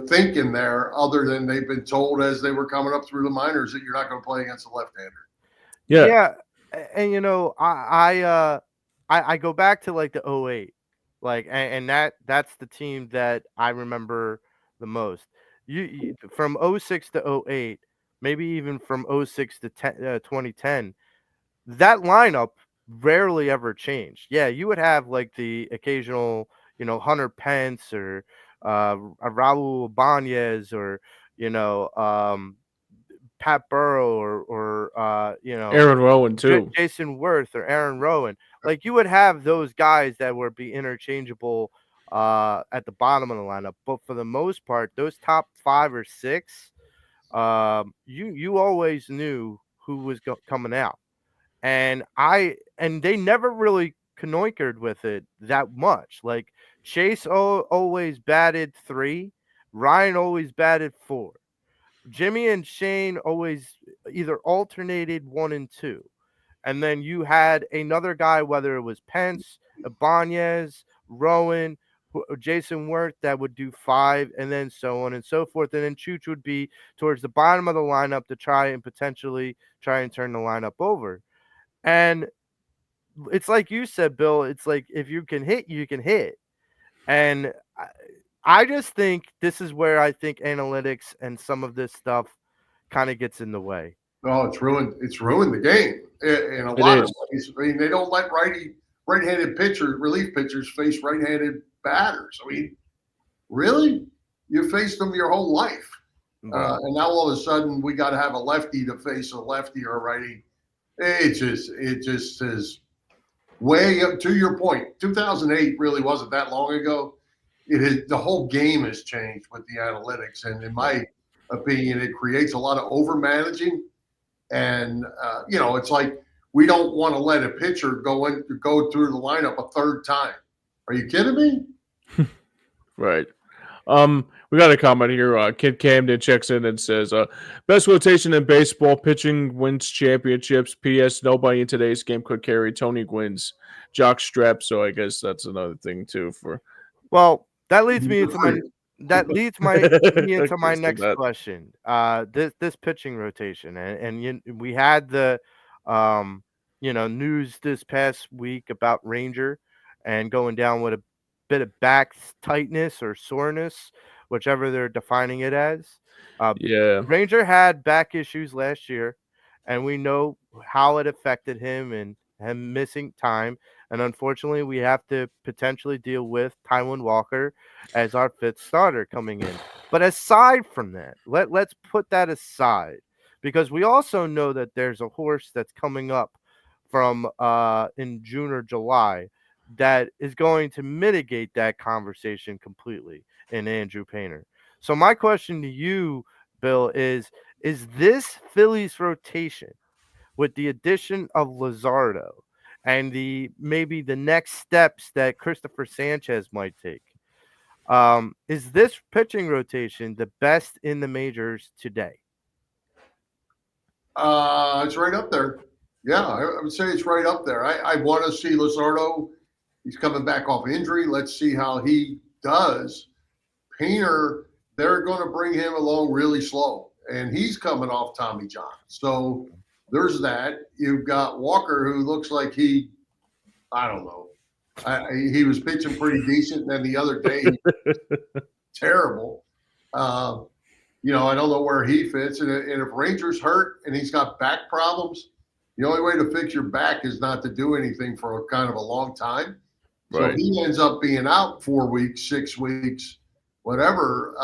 thinking there, other than they've been told as they were coming up through the minors that you're not going to play against a left-hander. Yeah, and I go back to like the 08, like and that's the team that I remember the most. You from 06 to 08, maybe even from 06 to 2010, that lineup rarely ever changed. Yeah, you would have like the occasional, Hunter Pence or a Raul Ibanez or Pat Burrow or Aaron Rowan too. Jason Worth or Aaron Rowan. Like you would have those guys that would be interchangeable at the bottom of the lineup, but for the most part, those top 5 or 6, you always knew who was coming out, and they never really canoinkered with it that much. Like Chase always batted 3, Ryan always batted 4, Jimmy and Shane always either alternated 1 and 2. And then you had another guy, whether it was Pence, Ibanez, Rowan, Jason Worth, that would do 5, and then so on and so forth. And then Chooch would be towards the bottom of the lineup to try and potentially turn the lineup over. And it's like you said, Bill, it's like if you can hit, you can hit. And I just think this is where I think analytics and some of this stuff kind of gets in the way. Oh, it's ruined the game in a lot of ways. I mean, they don't let right-handed relief pitchers face right-handed batters. I mean, really? You faced them your whole life. Right. And now all of a sudden we got to have a lefty to face a lefty or a righty. It just is way up to your point. 2008 really wasn't that long ago. The whole game has changed with the analytics, and in my opinion, it creates a lot of over managing. And it's like we don't want to let a pitcher go through the lineup a third time. Are you kidding me? Right. We got a comment here. Kid Camden checks in and says, best rotation in baseball, pitching wins championships. P.S. Nobody in today's game could carry Tony Gwynn's jock strap. So I guess that's another thing too for. Well, that leads me into me into my Okay, so next that- question. This pitching rotation, and we had the news this past week about Ranger and going down with a bit of back tightness or soreness, whichever they're defining it as. Yeah. Ranger had back issues last year, and we know how it affected him and him missing time. And unfortunately, we have to potentially deal with Taijuan Walker as our fifth starter coming in. But aside from that, let's put that aside, because we also know that there's a horse that's coming up from in June or July that is going to mitigate that conversation completely in Andrew Painter. So my question to you, Bill, is this Phillies rotation with the addition of Luzardo and maybe the next steps that Christopher Sanchez might take, is this pitching rotation the best in the majors today? It's right up there. Yeah, I would say it's right up there. I want to see Luzardo. He's coming back off injury. Let's see how he does. Painter, they're going to bring him along really slow, and he's coming off Tommy John. So there's that. You've got Walker, who looks like I don't know. He was pitching pretty decent, and then the other day, terrible. I don't know where he fits. And if Ranger's hurt and he's got back problems, the only way to fix your back is not to do anything for a kind of a long time. So Right. if he ends up being out 4 weeks, 6 weeks, whatever,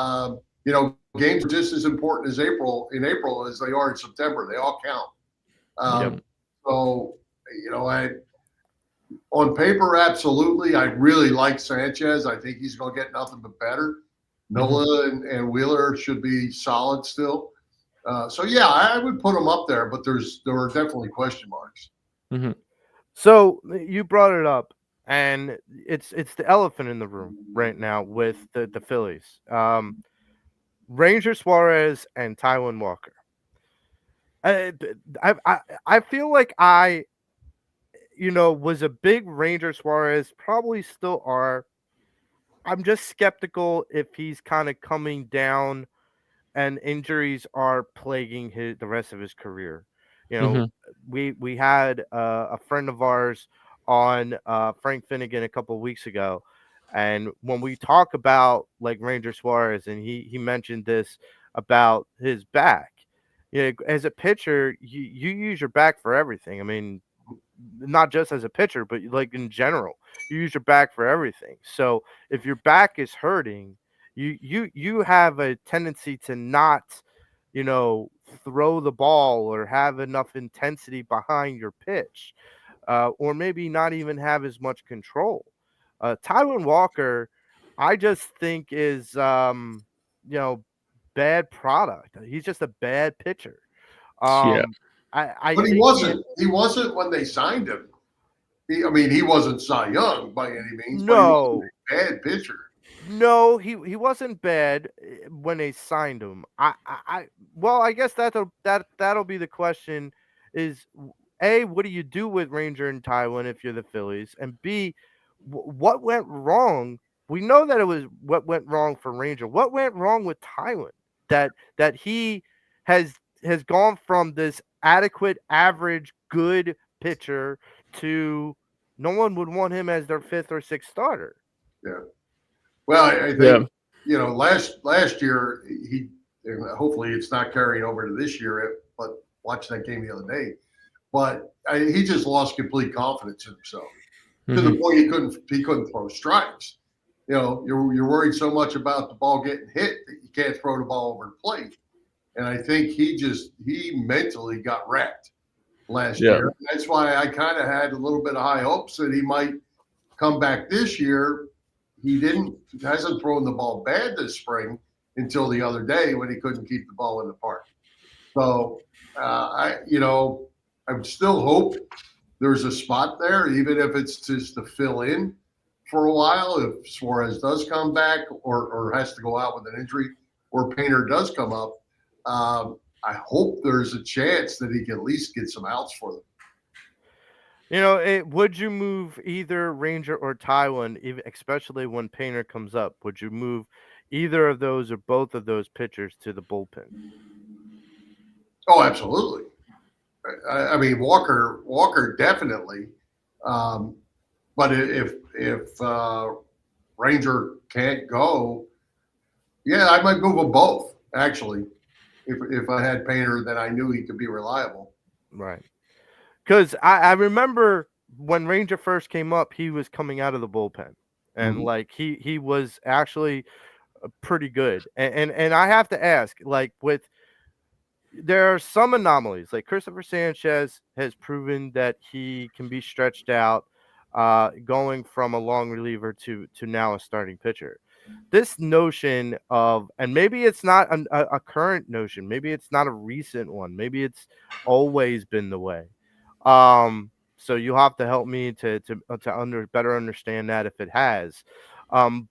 games are just as important in April as they are in September. They all count. So, on paper, absolutely. I really like Sanchez. I think he's going to get nothing but better. Nola and Wheeler should be solid still. I would put them up there, but there are definitely question marks. Mm-hmm. So you brought it up, and it's the elephant in the room right now with the Phillies. Ranger Suarez and Taijuan Walker. I feel like I was a big Ranger Suarez, probably still are. I'm just skeptical if he's kind of coming down and injuries are plaguing the rest of his career. We had a friend of ours on, Frank Finnegan, a couple of weeks ago, and when we talk about like Ranger Suarez, and he mentioned this about his back. As a pitcher, you use your back for everything. I mean, not just as a pitcher, but like in general, you use your back for everything. So if your back is hurting, you have a tendency to not, throw the ball or have enough intensity behind your pitch, or maybe not even have as much control. Taijuan Walker, I just think is bad product. He's just a bad pitcher. Yeah. But he wasn't. He wasn't when they signed him. He wasn't Cy Young by any means. No, but he was a bad pitcher. No, he wasn't bad when they signed him. I guess that'll be the question: is A, what do you do with Ranger and Taijuan if you're the Phillies, and B, what went wrong? We know that it was what went wrong for Ranger. What went wrong with Taijuan that he has gone from this adequate, average, good pitcher to no one would want him as their fifth or sixth starter. Yeah. Well, I think last year he hopefully it's not carrying over to this year. But watching that game the other day, but he just lost complete confidence in himself to the point he couldn't throw strikes. you're worried so much about the ball getting hit that you can't throw the ball over the plate. And I think he mentally got wrecked last year. That's why I kind of had a little bit of high hopes that he might come back this year. He hasn't thrown the ball bad this spring until the other day when he couldn't keep the ball in the park. So I would still hope there's a spot there, even if it's just to fill in for a while. If Suarez does come back or has to go out with an injury, or Painter does come up, I hope there's a chance that he can at least get some outs for them. Would you move either Ranger or Tywin, especially when Painter comes up? Would you move either of those or both of those pitchers to the bullpen? Oh, absolutely. I mean, Walker definitely. But if Ranger can't go, yeah, I might move them both, actually. If I had Painter, then I knew he could be reliable. Right. Because I remember when Ranger first came up, he was coming out of the bullpen. And he was actually pretty good. And I have to ask, there are some anomalies. Like Christopher Sanchez has proven that he can be stretched out, going from a long reliever to now a starting pitcher. This notion of, and maybe it's not a current notion, maybe it's not a recent one, maybe it's always been the way. So you'll have to help me to better understand that if it has.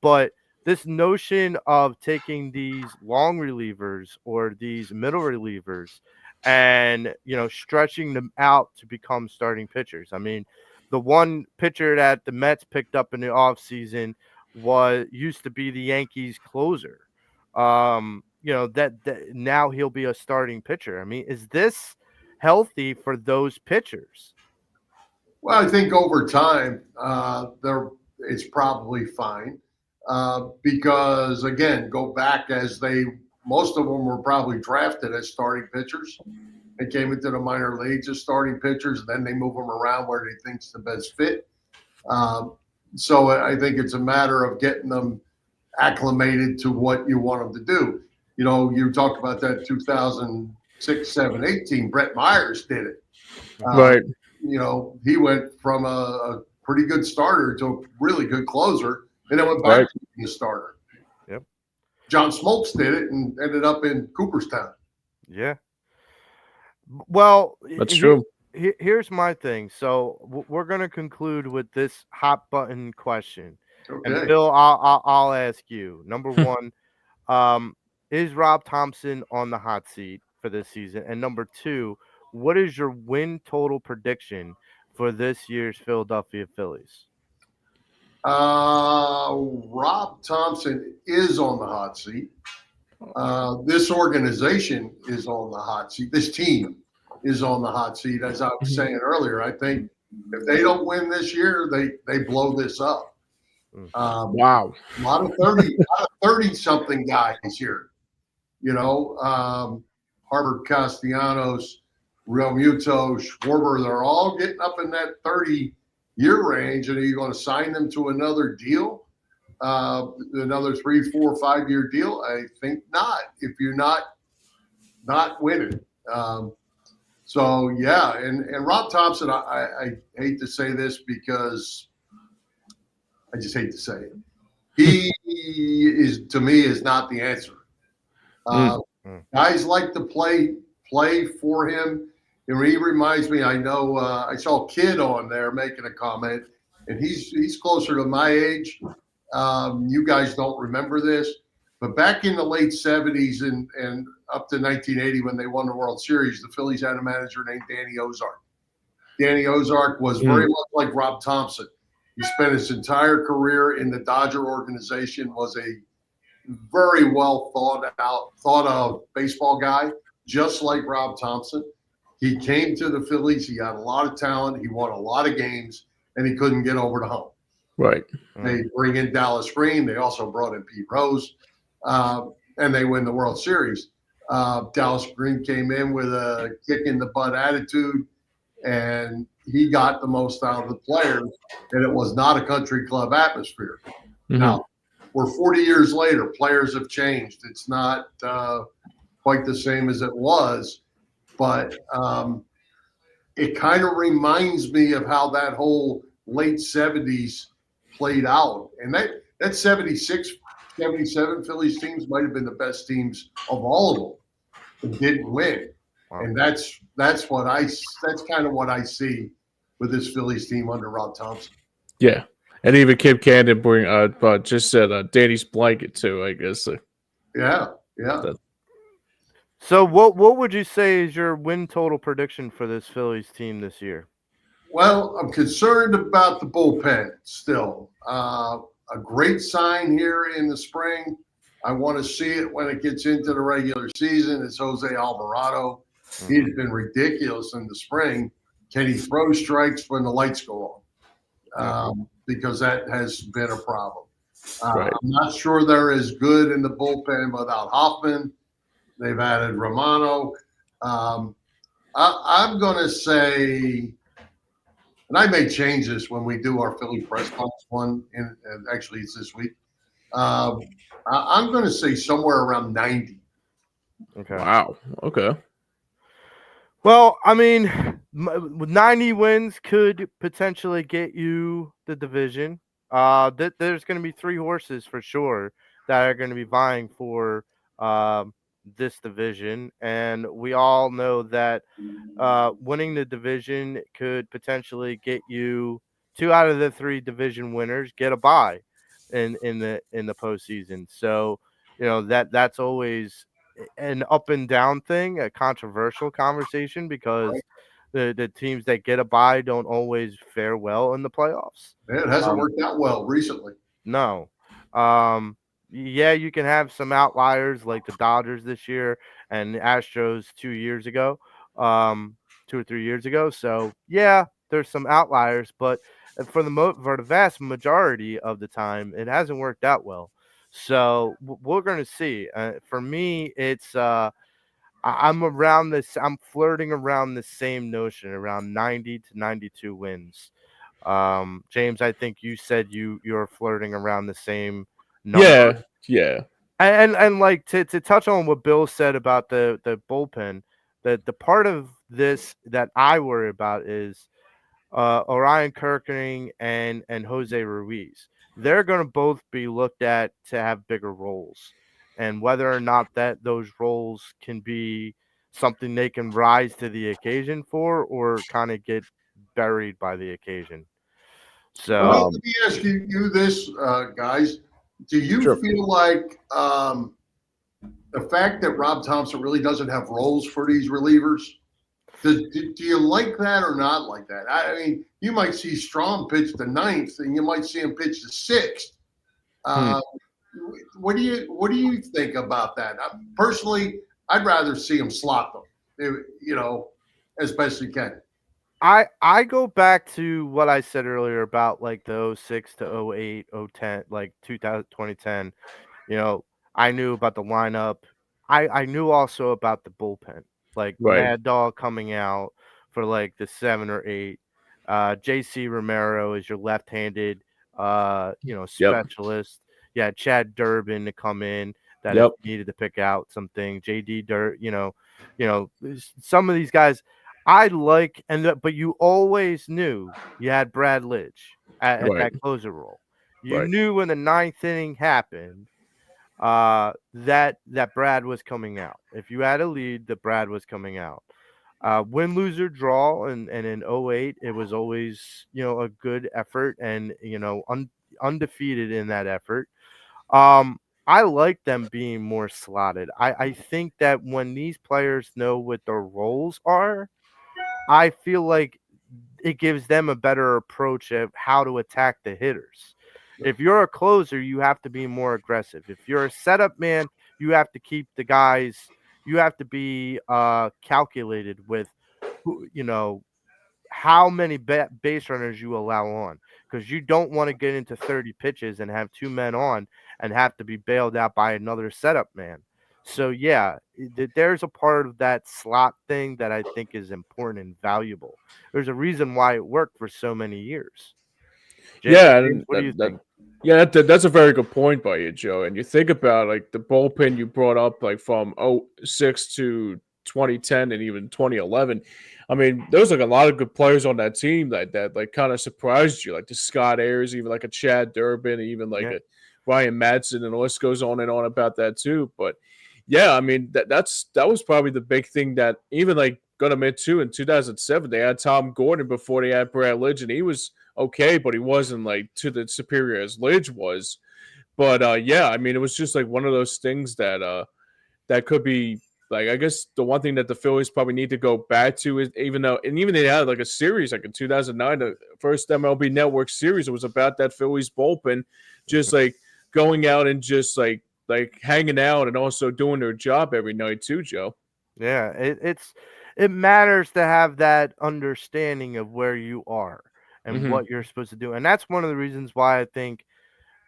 But this notion of taking these long relievers or these middle relievers and, stretching them out to become starting pitchers. I mean, the one pitcher that the Mets picked up in the offseason used to be the Yankees closer. That now he'll be a starting pitcher. I mean, is this healthy for those pitchers? Well, I think over time, it's probably fine. Because again, go back most of them were probably drafted as starting pitchers and came into the minor leagues as starting pitchers. And then they move them around where they think's the best fit. So I think it's a matter of getting them acclimated to what you want them to do. You talked about that 2006, 7, 18. Brett Myers did it. Right. He went from a pretty good starter to a really good closer, and then went back to being a starter. Yep. John Smoltz did it and ended up in Cooperstown. Yeah. Well, that's true. Here's my thing. So we're going to conclude with this hot button question. Okay. And Bill, I'll ask you. Number one, is Rob Thompson on the hot seat for this season? And number two, what is your win total prediction for this year's Philadelphia Phillies? Rob Thompson is on the hot seat. This organization is on the hot seat. This team is on the hot seat. As I was saying earlier, I think if they don't win this year, they blow this up. Wow. A lot of 30-something guys here. Harvard Castellanos, Real Muto, Schwarber, they're all getting up in that 30-year range. And are you going to sign them to another deal? Another 3, 4, 5-year deal? I think not, if you're not winning. So, yeah, and Rob Thompson, I hate to say this because I just hate to say it. He is, to me, is not the answer. Guys like to play for him. And he reminds me, I know I saw Kid on there making a comment, and he's closer to my age. You guys don't remember this, but back in the late 70s and up to 1980 when they won the World Series, the Phillies had a manager named Danny Ozark. Danny Ozark was very much like Rob Thompson. He spent his entire career in the Dodger organization, was a very well thought of baseball guy, just like Rob Thompson. He came to the Phillies. He had a lot of talent. He won a lot of games, and he couldn't get over the hump. Right. They bring in Dallas Green. They also brought in Pete Rose, and they win the World Series. Dallas Green came in with a kick-in-the-butt attitude, and he got the most out of the players, and it was not a country club atmosphere. Now, we're 40 years later. Players have changed. It's not quite the same as it was, but it kind of reminds me of how that whole late 70s played out. And that 76, 77 Phillies teams might have been the best teams of all of them and didn't win. Wow. And that's kind of what I see with this Phillies team under Rob Thompson. Yeah. And even Kim Cannon just said Danny's blanket too, I guess. Yeah. So what would you say is your win total prediction for this Phillies team this year? Well, I'm concerned about the bullpen still. A great sign here in the spring. I want to see it when it gets into the regular season. It's Jose Alvarado. He's been ridiculous in the spring. Can he throw strikes when the lights go on? Because that has been a problem. Right. I'm not sure they're as good in the bullpen without Hoffman. They've added Romano. I'm going to say, and I may change this when we do our Philly Pressbox one, and actually it's this week. I'm going to say somewhere around 90. Okay. Wow. Okay. Well, I mean, 90 wins could potentially get you the division. There's going to be 3 horses for sure that are going to be vying for this division, and we all know that winning the division could potentially get you 2 out of the 3 division winners get a bye in the postseason. So that's always an up and down thing, a controversial conversation, because the teams that get a bye don't always fare well in the playoffs. It hasn't worked out well recently. No. Yeah, you can have some outliers like the Dodgers this year and the Astros 2 years ago, 2 or 3 years ago. So yeah, there's some outliers, but for the vast majority of the time, it hasn't worked out well. So we're going to see. For me, it's I'm around this. I'm flirting around the same notion, around 90 to 92 wins. James, I think you said you're flirting around the same number. Yeah. And like to touch on what Bill said about the bullpen, the part of this that I worry about is Orion Kirkering and Jose Ruiz. They're going to both be looked at to have bigger roles, and whether or not that those roles can be something they can rise to the occasion for, or kind of get buried by the occasion. So let me ask you this, guys. Do you feel like the fact that Rob Thompson really doesn't have roles for these relievers, do you like that or not like that? I mean, you might see Strahm pitch the 9th, and you might see him pitch the 6th. What do you think about that? Personally, I'd rather see him slot them, as best he can. I go back to what I said earlier about like the 06 to 08, 010, like 2010. I knew about the lineup. I knew also about the bullpen, like Mad Dog coming out for like the 7 or 8. JC Romero is your left-handed, specialist. Yeah, Chad Durbin to come in that if you needed to pick out something. JD Dirt, some of these guys I like, but you always knew you had Brad Lidge at that closer role. You knew when the 9th inning happened that Brad was coming out. If you had a lead, that Brad was coming out. Win, lose, or draw, and in 08, it was always a good effort, and undefeated in that effort. I like them being more slotted. I think that when these players know what their roles are, I feel like it gives them a better approach of how to attack the hitters. If you're a closer, you have to be more aggressive. If you're a setup man, you have to keep the guys. You have to be calculated with, how many base runners you allow on, because you don't want to get into 30 pitches and have 2 men on and have to be bailed out by another setup man. So yeah, there's a part of that slot thing that I think is important and valuable. There's a reason why it worked for so many years. James, what do you think? Yeah, that's a very good point by you, Joe. And you think about like the bullpen you brought up, like from '06 to 2010 and even 2011. I mean, there was like a lot of good players on that team that like kind of surprised you, like the Scott Ayers, even like a Chad Durbin, even like Yeah. a Ryan Madsen, and the list goes on and on about that too. But yeah, I mean that was probably the big thing that even like gonna admit too in 2007 they had Tom Gordon before they had Brad Lidge, and he was okay, but he wasn't like to the superior as Lidge was. But yeah, I mean, it was just like one of those things that could be like I guess the one thing that the Phillies probably need to go back to is even they had like a series like in 2009, the first MLB Network series. It was about that Phillies bullpen, just like going out and just like hanging out and also doing their job every night too, Joe. Yeah, it matters to have that understanding of where you are and Hmm. what you're supposed to do. And that's one of the reasons why I think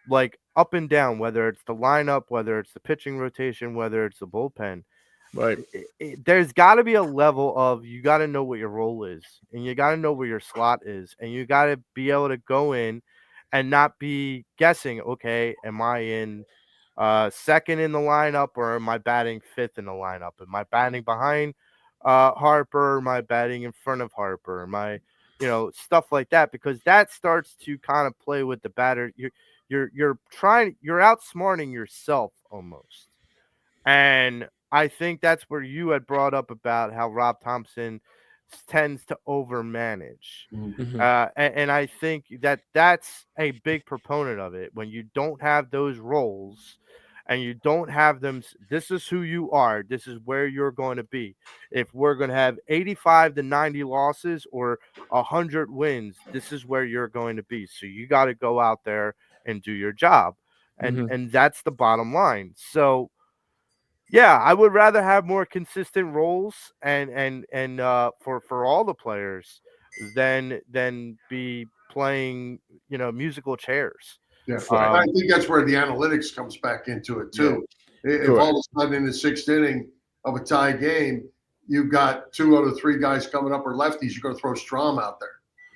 like up and down, whether it's the lineup, whether it's the pitching rotation, whether it's the bullpen, Right. there's got to be a level of you got to know what your role is and you got to know where your slot is and you got to be able to go in and not be guessing, okay, am I in second in the lineup or am I batting fifth in the lineup? Am I batting behind Harper? Am I batting in front of Harper? Am I, stuff like that, because that starts to kind of play with the batter. You're outsmarting yourself almost. And I think that's where you had brought up about how Rob Thompson tends to overmanage. Hmm. And I think that that's a big proponent of it when you don't have those roles and you don't have them. This is who you are. This is where you're going to be. If we're going to have 85 to 90 losses or 100 wins, this is where you're going to be. So you got to go out there and do your job. And Hmm. and that's the bottom line. So yeah, I would rather have more consistent roles and for all the players than be playing, musical chairs. Yeah, Right. I Um, think that's where the analytics comes back into it yeah, too. If all Correct. of a sudden in the sixth inning of a tie game, you've got two out of three guys coming up or lefties, you're going to throw Strom out there.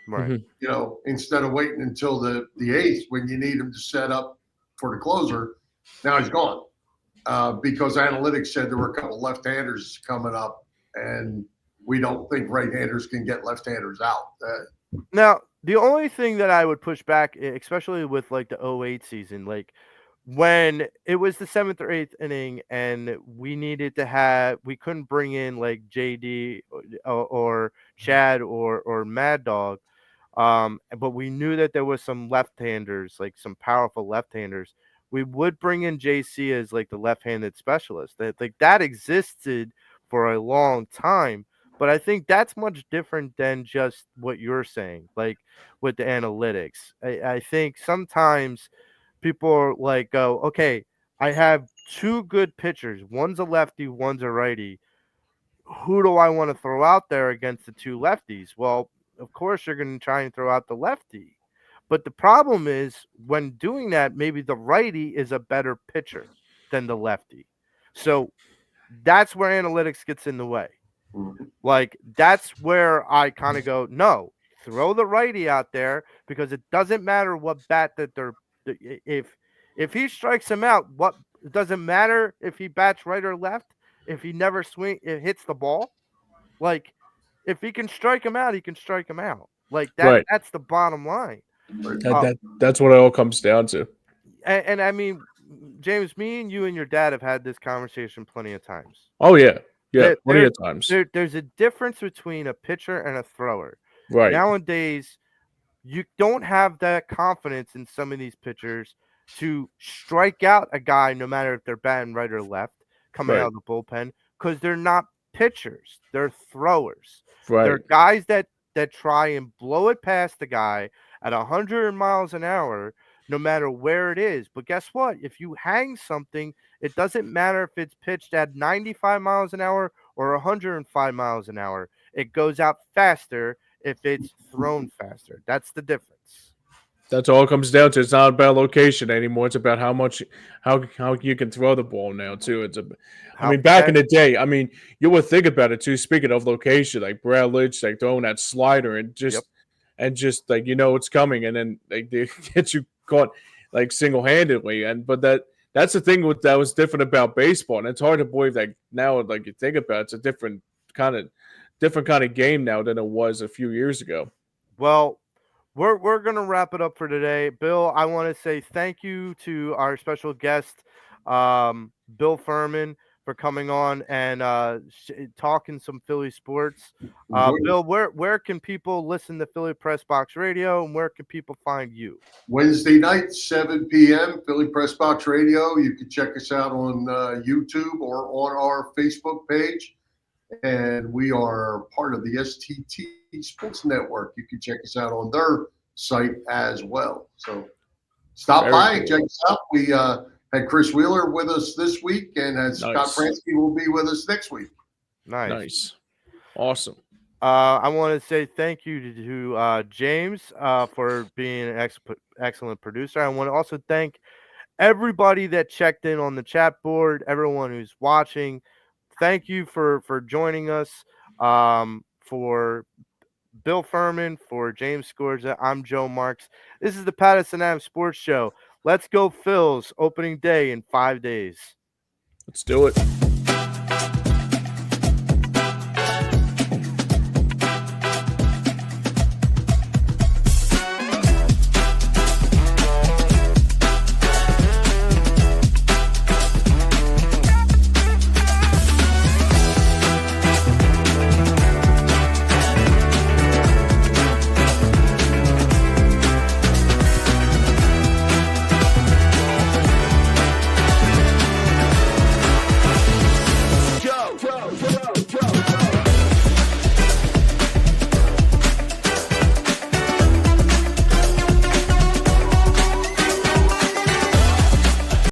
right. Hmm. Instead of waiting until the eighth when you need him to set up for the closer. Now he's gone because analytics said there were a couple left-handers coming up, and we don't think right-handers can get left-handers out. Now, the only thing that I would push back, especially with like the '08 season, like when it was the seventh or eighth inning and we couldn't bring in like JD or Chad or Mad Dog. But we knew that there was some left-handers, like some powerful left-handers. We would bring in JC as like the left-handed specialist. That existed for a long time. But I think that's much different than just what you're saying, like with the analytics. I think sometimes people are like, go, okay, I have two good pitchers. One's a lefty, one's a righty. Who do I want to throw out there against the two lefties? Well, of course you're going to try and throw out the lefty. But the problem is when doing that, maybe the righty is a better pitcher than the lefty. So that's where analytics gets in the way. Like that's where I kind of go, no, throw the righty out there because it doesn't matter what bat that if he strikes him out, what it doesn't matter if he bats right or left, if he never it hits the ball. Like if he can strike him out, he can strike him out. Like Right. that's the bottom line. That, that that's what it all comes down to. And I mean, James, me and you and your dad have had this conversation plenty of times. Oh yeah, yeah, There, plenty there, of times. there's a difference between a pitcher and a thrower. Right. Nowadays, you don't have that confidence in some of these pitchers to strike out a guy, no matter if they're batting right or left, coming out Right. of the bullpen, because they're not pitchers; they're throwers. Right. They're guys that try and blow it past the guy at 100 miles an hour, no matter where it is. But guess what? If you hang something, it doesn't matter if it's pitched at 95 miles an hour or 105 miles an hour. It goes out faster if it's thrown faster. That's the difference. That's all it comes down to. It's not about location anymore. It's about how you can throw the ball now too. I How mean, back fast? in the day, I mean, you would think about it too. Speaking of location, like Brad Lidge, like throwing that slider and Yep. just like it's coming, and then like they get you caught. like single-handedly. But that's the thing that was different about baseball, and it's hard to believe that now, like you think about it, it's a different kind of game now than it was a few years ago. Well, we're gonna wrap it up for today. Bill, I want to say thank you to our special guest, Bill Furman, for coming on and talking some Philly sports. Bill, where can people listen to Philly Pressbox Radio, and where can people find you? Wednesday night, 7 p.m., Philly Pressbox Radio. You can check us out on YouTube or on our Facebook page. And we are part of the STT Sports Network. You can check us out on their site as well. So stop by and check us out. We had Chris Wheeler with us this week, and Scott Fransky will be with us next week. Nice. Awesome. I want to say thank you to James for being an excellent producer. I want to also thank everybody that checked in on the chat board, everyone who's watching. Thank you for joining us. For Bill Furman, for James Scorza, I'm Joe Marks. This is the Patterson Ave Sports Show. Let's go Phils, opening day in 5 days. Let's do it.